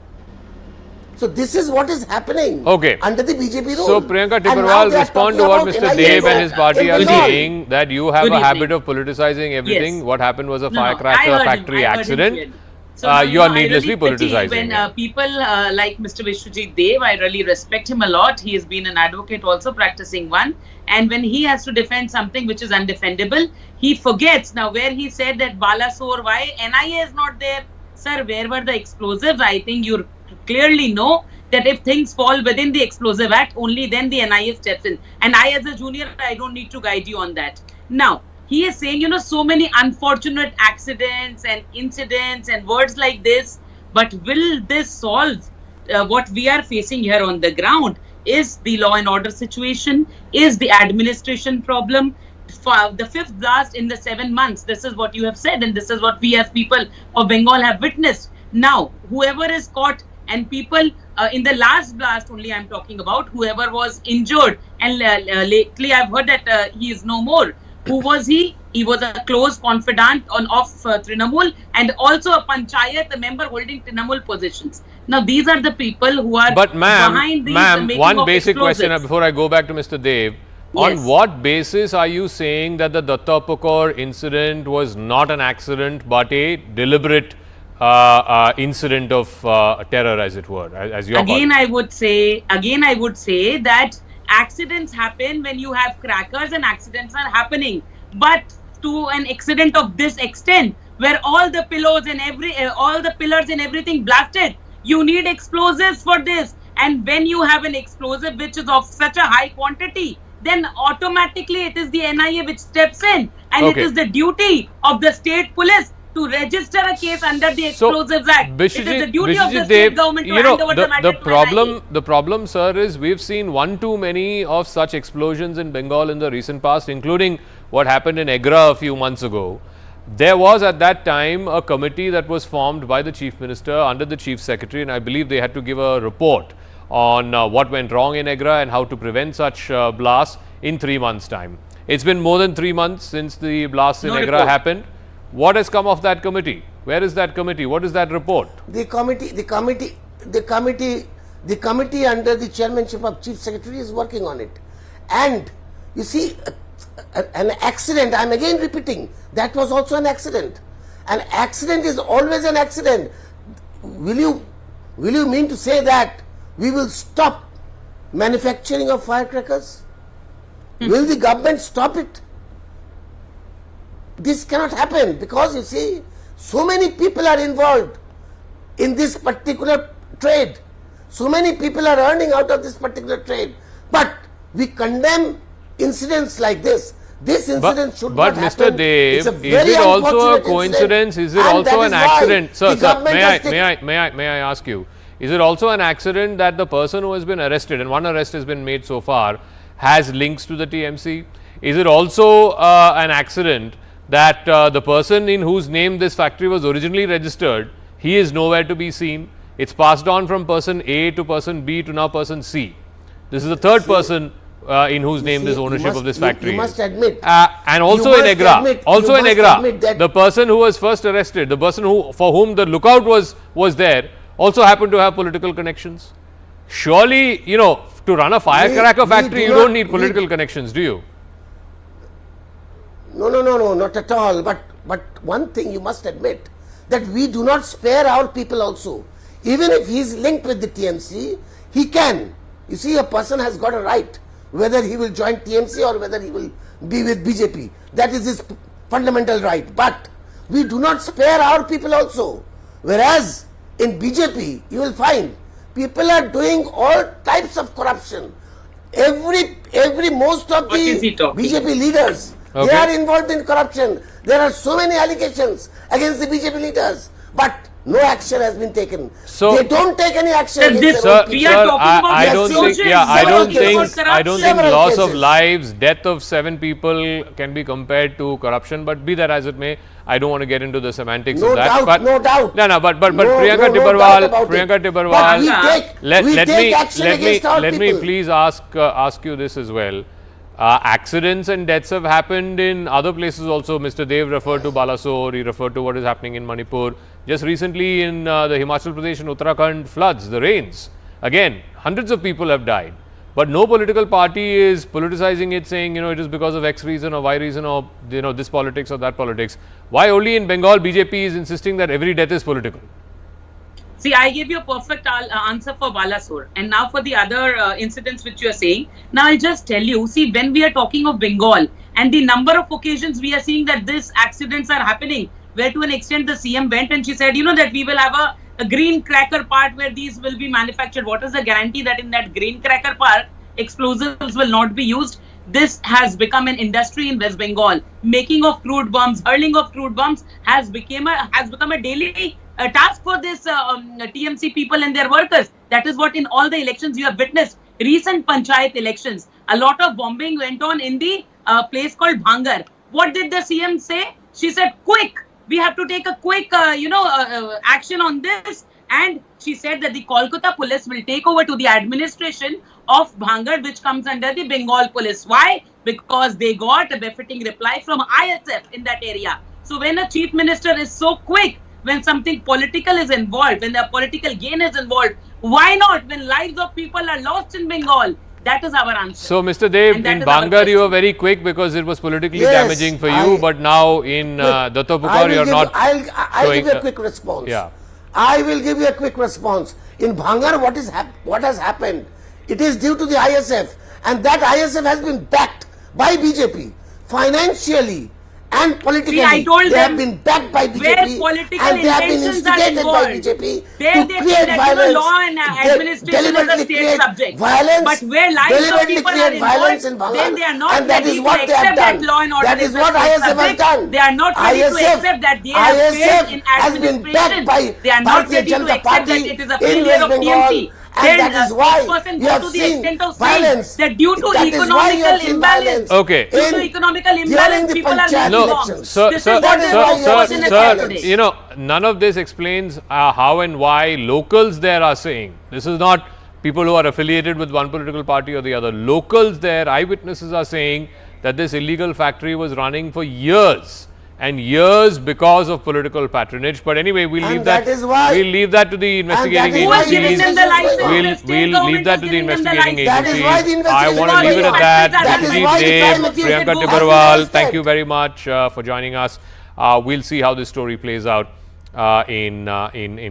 S10: So this is what is happening under the BJP rule.
S1: So Priyanka Tipperwal, respond to what Mr. Dev and his party are saying, that you have a habit of politicizing everything. Yes. What happened was a firecracker factory accident.
S11: So
S1: you are needlessly politicizing.
S11: When people like Mr. Vishwajit Dev, I really respect him a lot. He has been an advocate, also practicing one. And when he has to defend something which is undefendable, he forgets. Now, where he said that Balasore, why NIA is not there? Sir, where were the explosives? I think you clearly know that if things fall within the Explosive Act, only then the NIA steps in. And I, as a junior, I don't need to guide you on that. Now, he is saying, so many unfortunate accidents and incidents and words like this. But will this solve what we are facing here on the ground? Is the law and order situation? Is the administration problem? For the fifth blast in the 7 months, this is what you have said, and this is what we as people of Bengal have witnessed. Now, whoever is caught, and people in the last blast only I'm talking about, whoever was injured, and lately I've heard that he is no more. Who was he? He was a close confidant of Trinamool, and also a panchayat, a member holding Trinamool positions. Now these are the people who are behind these.
S1: Ma'am, one basic question before I go back to Mr. Dev.
S11: Yes.
S1: On what basis are you saying that the Dattapukar incident was not an accident but a deliberate incident of terror, as it were, as your
S11: Again, I would say that accidents happen when you have crackers, and accidents are happening. But to an accident of this extent, where all the pillars and everything blasted, you need explosives for this. And when you have an explosive which is of such a high quantity, then automatically it is the NIA which steps in, and it is the duty of the state police to register a case under the Explosives Act. It is the duty of the state government to hand over the matter to NIA.
S1: The problem, sir, is we've seen one too many of such explosions in Bengal in the recent past, including what happened in Agra a few months ago. There was at that time a committee that was formed by the Chief Minister under the Chief Secretary, and I believe they had to give a report on what went wrong in Agra and how to prevent such blasts in 3 months' time. It's been more than 3 months since the blasts in Agra happened. What has come of that committee? Where is that committee? What is that report?
S10: The committee under the chairmanship of Chief Secretary is working on it. And you see, an accident, I'm again repeating, that was also an accident. An accident is always an accident. Will you mean to say that we will stop manufacturing of firecrackers? Will the government stop it? This cannot happen, because you see, so many people are involved in this particular trade. So many people are earning out of this particular trade. But we condemn incidents like this. This incident should not happen.
S1: But Mr. Dev, is it also a coincidence? Is it also an accident? Sir, may I ask you, is it also an accident that the person who has been arrested, and one arrest has been made so far, has links to the TMC? Is it also an accident that the person in whose name this factory was originally registered, he is nowhere to be seen? It's passed on from person A to person B to now person C. This is the third person in whose name this ownership of this factory
S10: you must admit.
S1: and also in Agra, the person who was first arrested, the person for whom the lookout was there, also happened to have political connections. Surely, to run a firecracker factory, you don't need political connections, do you?
S10: No, not at all. But one thing you must admit, that we do not spare our people also. Even if he is linked with the TMC, he can. You see, a person has got a right, whether he will join TMC or whether he will be with BJP. That is his fundamental right. But we do not spare our people also. Whereas in BJP, you will find people are doing all types of corruption. Most of
S11: What is
S10: the
S11: he talking?
S10: BJP leaders,
S1: Okay.
S10: they are involved in corruption. There are so many allegations against the BJP leaders, but no action has been taken.
S1: So-
S10: they don't take any action
S11: Sir,
S10: against
S11: this-
S10: their own
S11: we
S10: people.
S11: are talking about
S1: I don't think,
S11: explosions,
S1: I don't
S10: several
S1: think,
S10: cases.
S1: I don't think
S10: Several
S1: loss of
S10: cases.
S1: lives, death of 7 people can be compared to corruption. But be that as it may, I don't want to get into the semantics
S10: No
S1: of that.
S10: doubt,
S1: but
S10: no doubt.
S1: No, but
S10: No,
S1: Priyanka
S10: no doubt
S1: Tibrewal,
S10: about it.
S1: Priyanka
S10: But
S1: Tibrewal.
S10: we take action against all
S1: Let me
S10: people.
S1: please ask you this as well. Accidents and deaths have happened in other places also. Mr. Dev referred to Balasore, he referred to what is happening in Manipur. Just recently in the Himachal Pradesh and Uttarakhand floods, the rains. Again, hundreds of people have died. But no political party is politicizing it, saying, it is because of X reason or Y reason or, this politics or that politics. Why only in Bengal BJP is insisting that every death is political?
S11: See, I gave you a perfect answer for Balasore, and now for the other incidents which you are saying. Now I'll just tell you, see, when we are talking of Bengal and the number of occasions we are seeing that these accidents are happening, where to an extent the CM went and she said, that we will have a green cracker park where these will be manufactured. What is the guarantee that in that green cracker park, explosives will not be used? This has become an industry in West Bengal. Making of crude bombs, hurling of crude bombs has become a daily task for this TMC people and their workers. That is what in all the elections you have witnessed. Recent panchayat elections, a lot of bombing went on in the place called Bhangar. What did the CM say? She said, quick, we have to take a quick, action on this. And she said that the Kolkata police will take over to the administration of Bhangar, which comes under the Bengal police. Why? Because they got a befitting reply from ISF in that area. So when a chief minister is so quick, when something political is involved, when the political gain is involved, why not when lives of people are lost in Bengal? That is our answer.
S1: So, Mr. Dev,
S11: And that
S1: in
S11: is our
S1: Bhangar you
S11: question.
S1: were very quick because it was politically
S10: Yes,
S1: damaging for you, but now in Dattapukar you are not
S10: I'll
S1: showing,
S10: give you a quick response.
S1: yeah.
S10: I will give you a quick response. In Bhangar, what has happened? It is due to the ISF, and that ISF has been backed by BJP financially and politically.
S11: See, I told
S10: they have
S11: them
S10: been backed by
S11: where
S10: BJP,
S11: political
S10: and they have been
S11: intentions are
S10: instigated by
S11: involved.
S10: BJP
S11: There
S10: to
S11: they
S10: create
S11: say that
S10: violence.
S11: law and administration is a
S10: deliberately
S11: state
S10: create
S11: subject.
S10: violence,
S11: But where lives of
S10: deliberately
S11: people are
S10: create violence
S11: involved,
S10: in Bhangar,
S11: then they are not
S10: and that
S11: ready
S10: is
S11: to
S10: what they have
S11: accept that
S10: done.
S11: law and order
S10: That is
S11: is a
S10: what
S11: state
S10: ISF has
S11: subject.
S10: done.
S11: They are not ready to accept that they have failed in
S10: has been backed
S11: administration.
S10: by
S11: They are not
S10: Bharatiya
S11: ready to
S10: Janata
S11: accept
S10: Party
S11: that it is a
S10: in
S11: failure
S10: West
S11: of
S10: Bengal,
S11: TMC.
S10: and
S11: Then
S10: that is why
S11: spokesperson
S10: you
S11: go
S10: have
S11: to the
S10: seen
S11: extent of
S10: violence.
S11: saying that due to
S10: That is why you
S11: economical
S10: have seen
S11: imbalance,
S10: violence.
S1: Okay.
S11: due to economical
S10: during
S11: imbalance,
S10: the
S11: people are
S10: panchayat
S11: losing
S10: elections.
S11: bombs.
S1: Sir,
S11: This
S1: sir,
S11: is what
S10: is
S11: they
S10: why
S11: want
S10: you have
S11: in
S10: seen
S11: a
S10: violence.
S11: today.
S1: none of this explains how and why locals there are saying. This is not people who are affiliated with one political party or the other. Locals there, eyewitnesses are saying that this illegal factory was running for years and years because of political patronage. But anyway, we'll
S10: And
S1: leave that.
S10: that is why-
S1: We'll leave that to the investigating
S10: is
S11: Who
S10: why
S11: has given
S1: agencies.
S11: them the license?
S10: We'll-
S11: The state
S1: We'll
S11: government
S1: leave that
S11: has
S1: to the
S11: given them the
S1: investigating
S11: license.
S10: That is why the
S1: agencies. I want to
S10: investigation
S1: leave it at
S11: is
S1: that.
S11: going on. That
S1: Mr.
S11: is why the
S1: Dev,
S10: crime accused
S1: Priyanka
S10: has been
S1: Tibrewal,
S10: arrested.
S1: thank you very much for joining us. We'll see how this story plays out in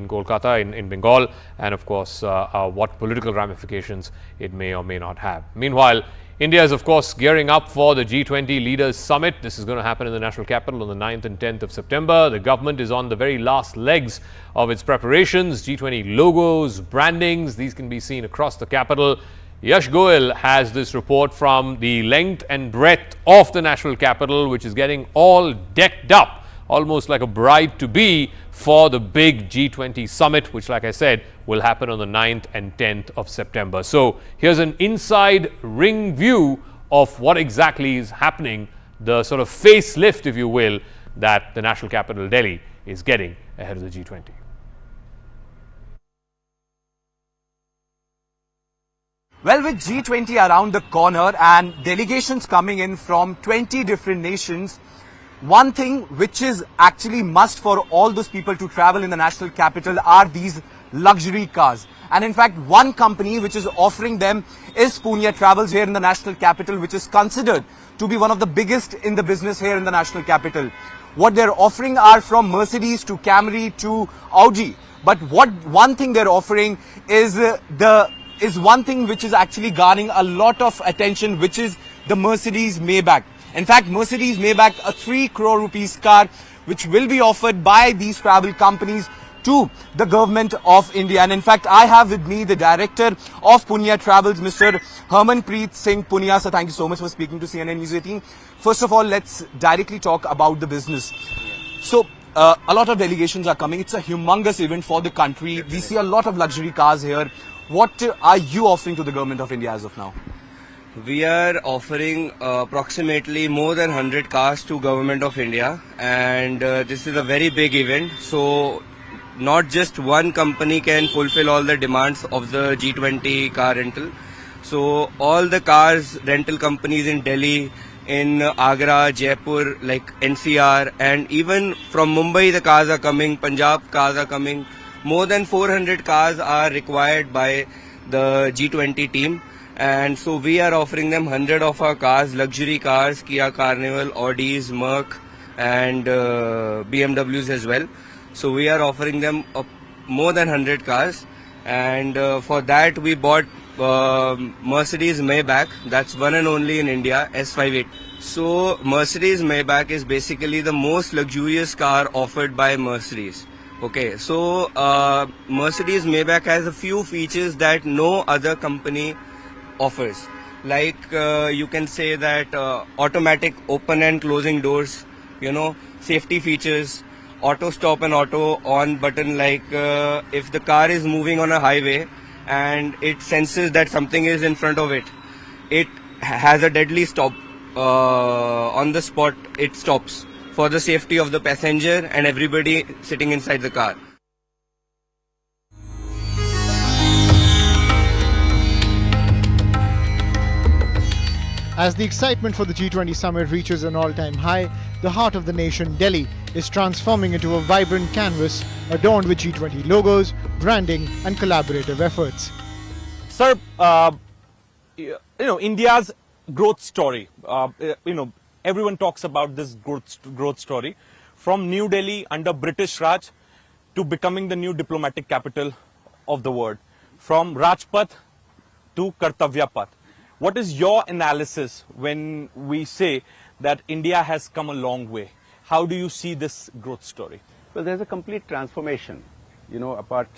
S1: Kolkata, in Bengal, and of course what political ramifications it may or may not have. Meanwhile, India is of course gearing up for the G20 Leaders Summit. This is going to happen in the national capital on the 9th and 10th of September. The government is on the very last legs of its preparations. G20 logos, brandings, these can be seen across the capital. Yash Goel has this report from the length and breadth of the national capital, which is getting all decked up, almost like a bride to be, for the big G20 summit, which, like I said, will happen on the 9th and 10th of September. So here's an inside ring view of what exactly is happening, the sort of facelift, if you will, that the national capital Delhi is getting ahead of the G20.
S12: Well, with G20 around the corner and delegations coming in from 20 different nations, one thing which is actually must for all those people to travel in the national capital are these luxury cars. And in fact, one company which is offering them is Punya Travels here in the national capital, which is considered to be one of the biggest in the business here in the national capital. What they're offering are from Mercedes to Camry to Audi. But one thing they're offering is one thing which is actually garnering a lot of attention, which is the Mercedes Maybach. In fact, Mercedes Maybach, a 3 crore rupees car, which will be offered by these travel companies to the government of India. And in fact, I have with me the director of Punya Travels, Mr. Harmanpreet Singh Punya. So thank you so much for speaking to CNN News 18. First of all, let's directly talk about the business. So a lot of delegations are coming. It's a humongous event for the country. We see a lot of luxury cars here. What are you offering to the government of India as of now?
S13: We are offering approximately more than 100 cars to Government of India, and this is a very big event. So not just one company can fulfill all the demands of the G20 car rental. So all the cars rental companies in Delhi, in Agra, Jaipur, like NCR, and even from Mumbai the cars are coming, Punjab cars are coming. More than 400 cars are required by the G20 team, and so we are offering them 100 of our cars, luxury cars, Kia Carnival, Audis, Merc, and BMWs as well. So we are offering them more than 100 cars, and for that we bought Mercedes Maybach. That's one and only in India, S58. So Mercedes Maybach is basically the most luxurious car offered by Mercedes. Okay, so Mercedes Maybach has a few features that no other company offers. Like you can say that automatic open and closing doors, you know, safety features, auto stop and auto on button, like if the car is moving on a highway and it senses that something is in front of it, it has a deadly stop. On the spot it stops for the safety of the passenger and everybody sitting inside the car.
S14: As the excitement for the G20 summit reaches an all-time high, the heart of the nation, Delhi, is transforming into a vibrant canvas adorned with G20 logos, branding and collaborative efforts.
S15: Sir, India's growth story, everyone talks about this growth story, from New Delhi under British Raj to becoming the new diplomatic capital of the world, from Rajpath to Kartavya Path. What is your analysis when we say that India has come a long way? How do you see this growth story?
S16: Well, there's a complete transformation, apart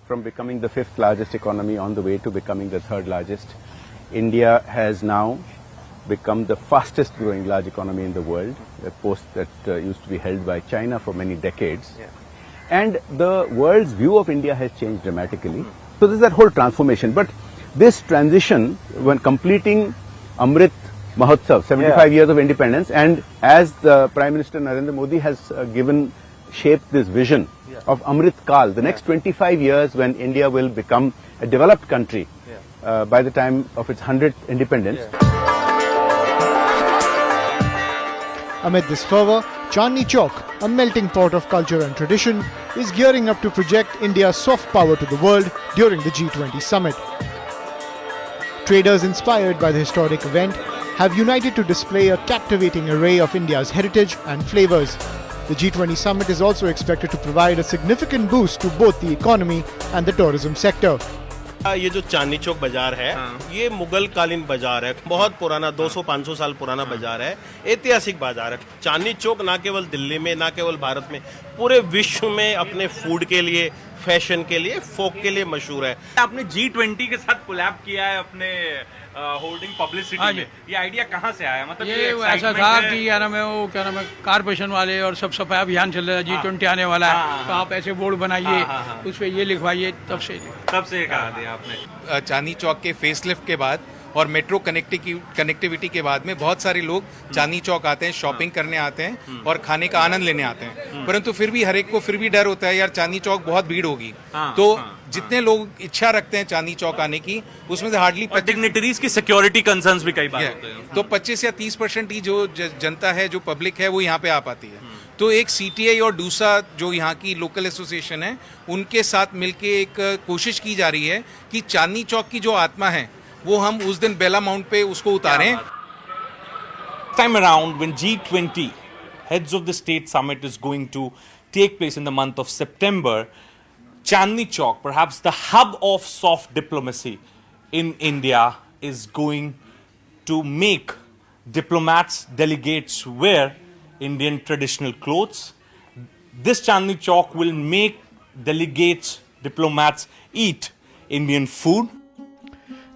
S16: from becoming the 5th largest economy on the way to becoming the 3rd largest. India has now become the fastest growing large economy in the world, a post that used to be held by China for many decades. Yeah. And the world's view of India has changed dramatically. So there's that whole transformation. But this transition, when completing Amrit Mahotsav, 75 years of independence, and as the Prime Minister Narendra Modi has shaped this vision of Amrit Kal, the next 25 years when India will become a developed country by the time of its 100th independence.
S14: Amid this fervour, Chandni Chowk, a melting pot of culture and tradition, is gearing up to project India's soft power to the world during the G20 summit. Traders inspired by the historic event have united to display a captivating array of India's heritage and flavours. The G20 summit is also expected to provide a significant boost to both the economy and the tourism sector.
S17: ये जो चांदनी चौक बाजार है, ये मुगल कालीन बाजार है, बहुत पुराना 200-500 साल पुराना बाजार है, ऐतिहासिक बाजार है। चांदनी चौक ना केवल दिल्ली में, ना केवल भारत में, पूरे विश्व में अपने फूड के लिए, फैशन के लिए, फोक के लिए मशहूर है।
S18: आपने G20 के साथ कोलैब किया है अपने होल्डिंग पब्लिसिटी में, ये आइडिया कहाँ से आया? मतलब
S19: ये ऐसा था कि कारपोरेशन वाले और सब सफाई अभियान चल रहा है, G20 आने वाला है, तो आप ऐसे बोर्ड बनाइए, उस पर ये लिखवाइए, तब से कहा दिया आपने।
S20: चांदनी चौक के फेसलिफ्ट के बाद और मेट्रो कनेक्टिविटी के बाद में बहुत सारे लोग चांदनी चौक आते हैं, शॉपिंग करने आते हैं और खाने का आनंद लेने आते हैं, परंतु फिर भी हर एक को फिर भी डर होता है, यार चांदनी चौक बहुत भीड़ होगी। तो जितने लोग इच्छा रखते हैं चांदनी चौक आने की, उसमें से हार्डली
S18: डिग्निटरीज की सिक्योरिटी कंसर्न्स भी कई बार होते हैं,
S20: तो 25 या 30% ही जो जनता है, जो पब्लिक है, वो यहाँ पे आ पाती है। तो एक CTI और दूसरा जो यहाँ की लोकल एसोसिएशन है, उनके साथ मिलके एक कोशिश की जा रही है कि चांदनी चौक की जो आत्मा है वो हम उस दिन बेला माउंट पे उसको उतारें।
S18: Time around when G20 heads of the state summit is going to take place in the month of September, Chandni Chowk, perhaps the hub of soft diplomacy in India, is going to make diplomats, delegates wear Indian traditional clothes. This Chandni Chowk will make delegates, diplomats eat Indian food.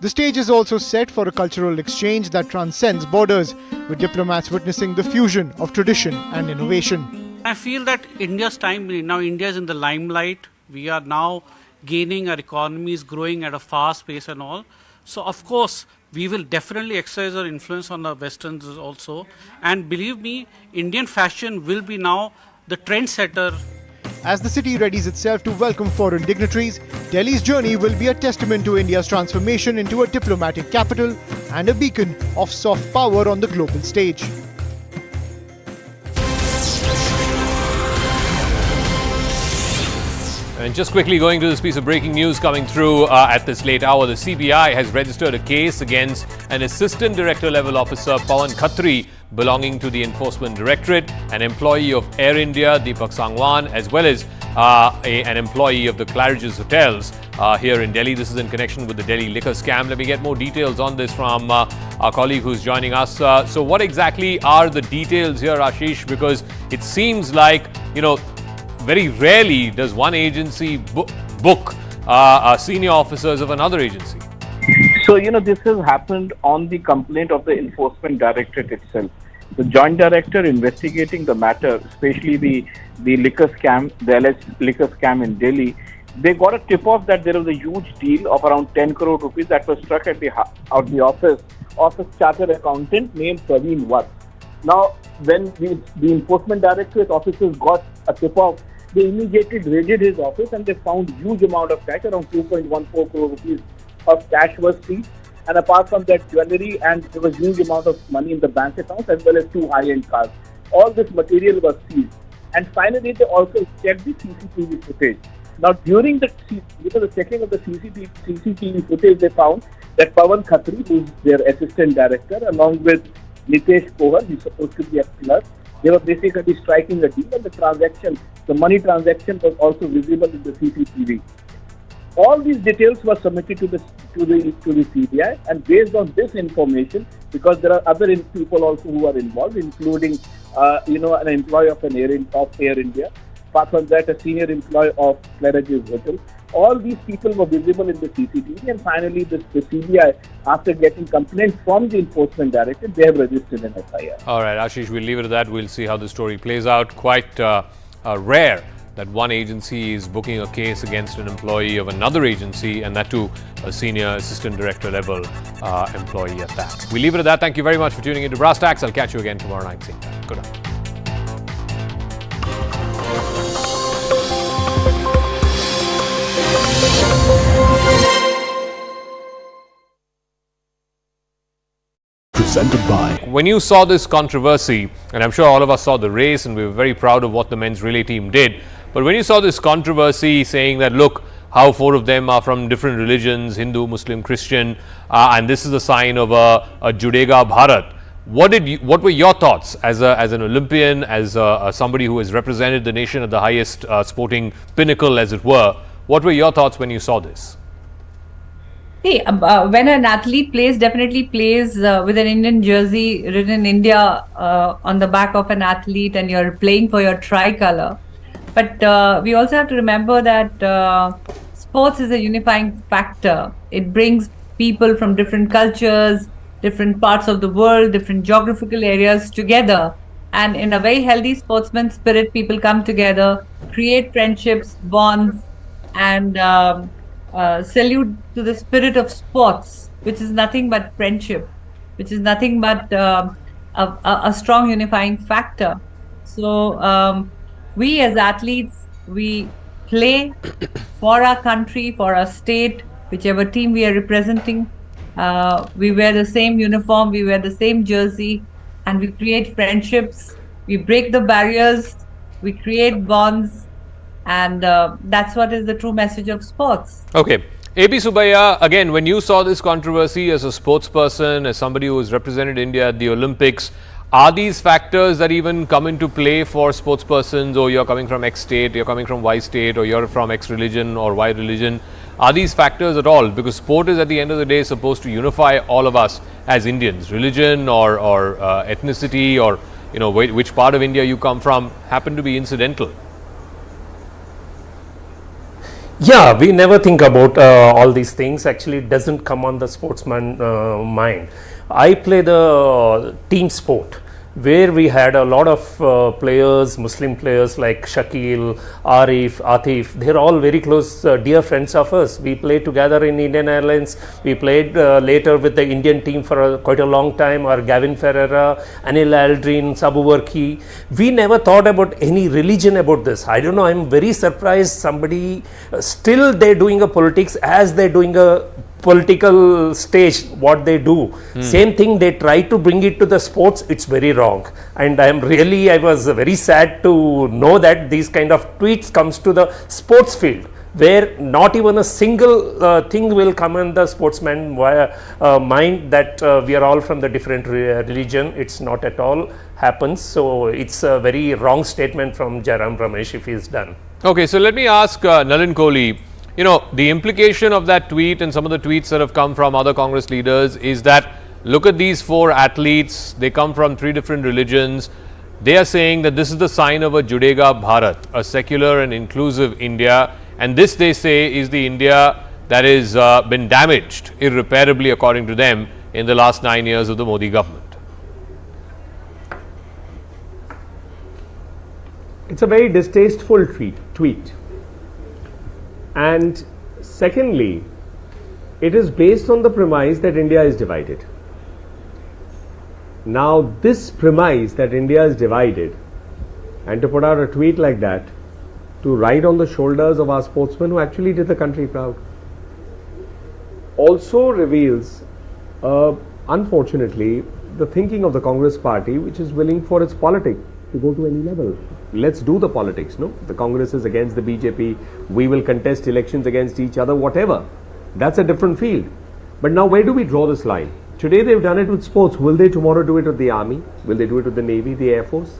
S14: The stage is also set for a cultural exchange that transcends borders, with diplomats witnessing the fusion of tradition and innovation.
S21: I feel that India's time, now India is in the limelight. We are now gaining, our economy is growing at a fast pace and all. So of course, we will definitely exercise our influence on the Westerns also. And believe me, Indian fashion will be now the trendsetter.
S14: As the city readies itself to welcome foreign dignitaries, Delhi's journey will be a testament to India's transformation into a diplomatic capital and a beacon of soft power on the global stage.
S1: And just quickly going to this piece of breaking news coming through at this late hour, the CBI has registered a case against an assistant director level officer, Pawan Khatri, belonging to the Enforcement Directorate, an employee of Air India, Deepak Sangwan, as well as an employee of the Claridge's Hotels here in Delhi. This is in connection with the Delhi liquor scam. Let me get more details on this from our colleague who's joining us. So what exactly are the details here, Ashish? Because it seems like, very rarely does one agency book senior officers of another agency.
S22: So, this has happened on the complaint of the Enforcement Directorate itself. The Joint Director investigating the matter, especially the liquor scam, the alleged liquor scam in Delhi, they got a tip-off that there was a huge deal of around 10 crore rupees that was struck at the office of a chartered accountant named Praveen Vatt. Now, when the Enforcement Directorate officers got a tip-off, they immediately raided his office and they found huge amount of cash, around 2.14 crore rupees of cash was seized, and apart from that, jewellery, and there was huge amount of money in the bank accounts as well as 2 high-end cars. All this material was seized, and finally they also checked the CCTV footage. Now during the checking of the CCTV footage, they found that Pawan Khatri, who is their assistant director, along with Nitesh Kohar, who is supposed to be a clerk, they were basically striking a deal, and the money transaction was also visible in the CCTV. All these details were submitted to the CBI, and based on this information, because there are other people also who are involved, including an employee of Air India, apart from that a senior employee of Claridge's Hotel. All these people were visible in the CCTV, and finally the CBI, after getting complaints from the Enforcement Directorate, they have registered an FIR.
S1: All right, Ashish, we'll leave it at that. We'll see how the story plays out. Quite rare that one agency is booking a case against an employee of another agency, and that too a senior assistant director level employee at that. We'll leave it at that. Thank you very much for tuning into Brass Tacks. I'll catch you again tomorrow night, same time. Good night.
S23: Presented by.
S1: When you saw this controversy, and I'm sure all of us saw the race and we were very proud of what the men's relay team did, but when you saw this controversy saying that, look, how 4 of them are from different religions, Hindu, Muslim, Christian, and this is a sign of a Judega Bharat, what were your thoughts as an Olympian, as somebody who has represented the nation at the highest sporting pinnacle, as it were? What were your thoughts when you saw this?
S3: See, when an athlete definitely plays with an Indian jersey written India on the back of an athlete, and you're playing for your tricolor. But we also have to remember that sports is a unifying factor. It brings people from different cultures, different parts of the world, different geographical areas together. And in a very healthy sportsman spirit, people come together, create friendships, bonds, and salute to the spirit of sports, which is nothing but friendship, which is nothing but a strong unifying factor. So we as athletes, we play for our country, for our state, whichever team we are representing. We wear the same uniform, we wear the same jersey, and we create friendships. We break the barriers, we create bonds, and that's what is the true message of sports.
S1: Okay. A.B. Subbiah, again, when you saw this controversy as a sportsperson, as somebody who has represented India at the Olympics, are these factors that even come into play for sportspersons? Or you're coming from X state, you're coming from Y state, or you're from X religion or Y religion? Are these factors at all? Because sport is at the end of the day supposed to unify all of us as Indians. Religion or ethnicity, or which part of India you come from, happen to be incidental.
S2: Yeah, we never think about all these things. Actually, it doesn't come on the sportsman mind. I play the team sport, where we had a lot of players, Muslim players like Shakil, Arif, Atif. They're all very close, dear friends of us. We played together in Indian Airlines. We played later with the Indian team for quite a long time, or Gavin Ferreira, Anil Aldrin, Sabu Warki. We never thought about any religion about this. I don't know, I'm very surprised somebody, still they're doing a politics as they're doing a political stage, what they do. Same thing, they try to bring it to the sports. It's very wrong, and I was very sad to know that these kind of tweets comes to the sports field, where not even a single thing will come in the sportsman mind that we are all from the different religion. It's not at all happens. So it's a very wrong statement from Jairam Ramesh if he is done.
S1: Okay, so let me ask Nalin Kohli. You know, the implication of that tweet and some of the tweets that have come from other Congress leaders is that, look at these 4 athletes, they come from 3 different religions. They are saying that this is the sign of a Judega Bharat, a secular and inclusive India. And this, they say, is the India that has been damaged irreparably, according to them, in the last 9 years of the Modi government.
S5: It's a very distasteful tweet. And secondly, it is based on the premise that India is divided. Now, this premise that India is divided, and to put out a tweet like that, to ride on the shoulders of our sportsmen who actually did the country proud, also reveals, unfortunately, the thinking of the Congress party, which is willing for its politics to go to any level. Let's do the politics, no? The Congress is against the BJP, we will contest elections against each other, whatever. That's a different field. But now where do we draw this line? Today they've done it with sports. Will they tomorrow do it with the army? Will they do it with the navy, the air force?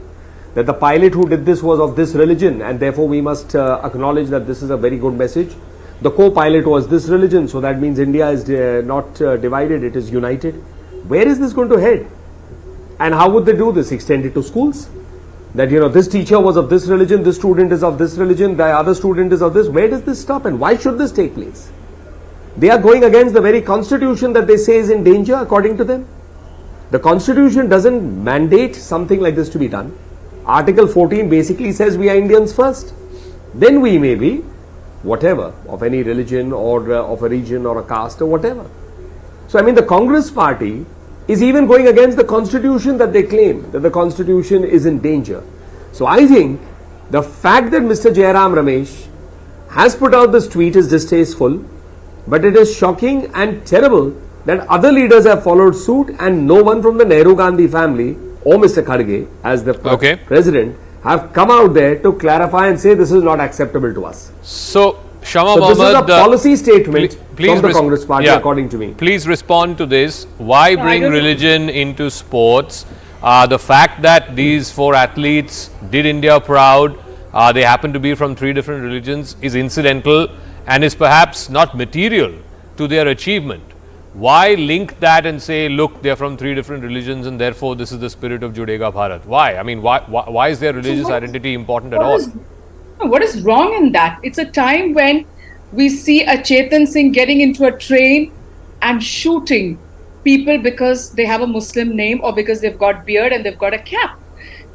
S5: That the pilot who did this was of this religion, and therefore we must acknowledge that this is a very good message. The co-pilot was this religion, so that means India is not divided, it is united. Where is this going to head? And how would they do this? Extend it to schools? That, you know, this teacher was of this religion, this student is of this religion, the other student is of this. Where does this stop, and why should this take place? They are going against the very constitution that they say is in danger, according to them. The constitution doesn't mandate something like this to be done. Article 14 basically says we are Indians first. Then we may be whatever, of any religion or of a region or a caste or whatever. So I mean, the Congress party is even going against the constitution that they claim, that the constitution is in danger. So I think the fact that Mr. Jairam Ramesh has put out this tweet is distasteful, but it is shocking and terrible that other leaders have followed suit, and no one from the Nehru Gandhi family or Mr. Kharge as the president have come out there to clarify and say this is not acceptable to us.
S1: So Shama
S5: so
S1: Mohammed,
S5: this is a policy statement from the Congress party,
S1: yeah,
S5: according to me.
S1: Please respond to this. Why bring religion into sports? The fact that these 4 athletes did India proud, they happen to be from 3 different religions, is incidental and is perhaps not material to their achievement. Why link that and say, look, they are from 3 different religions and therefore this is the spirit of Judega Bharat? Why? I mean, why is their religious identity important at all?
S6: What is wrong in that? It's a time when we see a Chetan Singh getting into a train and shooting people because they have a Muslim name or because they've got beard and they've got a cap.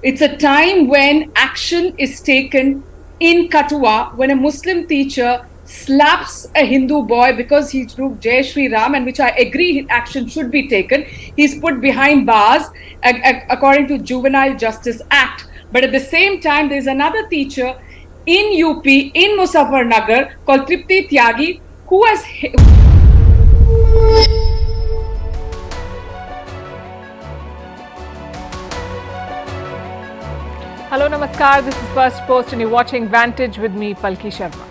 S6: It's a time when action is taken in Kathua, when a Muslim teacher slaps a Hindu boy because he drew Jai Shri Ram, and which I agree action should be taken. He's put behind bars according to Juvenile Justice Act. But at the same time, there's another teacher in UP, in Muzaffarnagar, called Tripti Tyagi, who has...
S4: Hello, Namaskar. This is First Post and you're watching Vantage with me, Palki Sharma.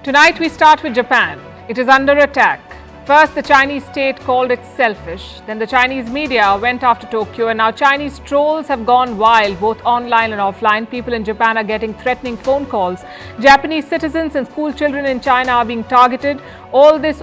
S4: Tonight we start with Japan. It is under attack. First, the Chinese state called it selfish. Then the Chinese media went after Tokyo, and now Chinese trolls have gone wild, both online and offline. People in Japan are getting threatening phone calls. Japanese citizens and school children in China are being targeted. All this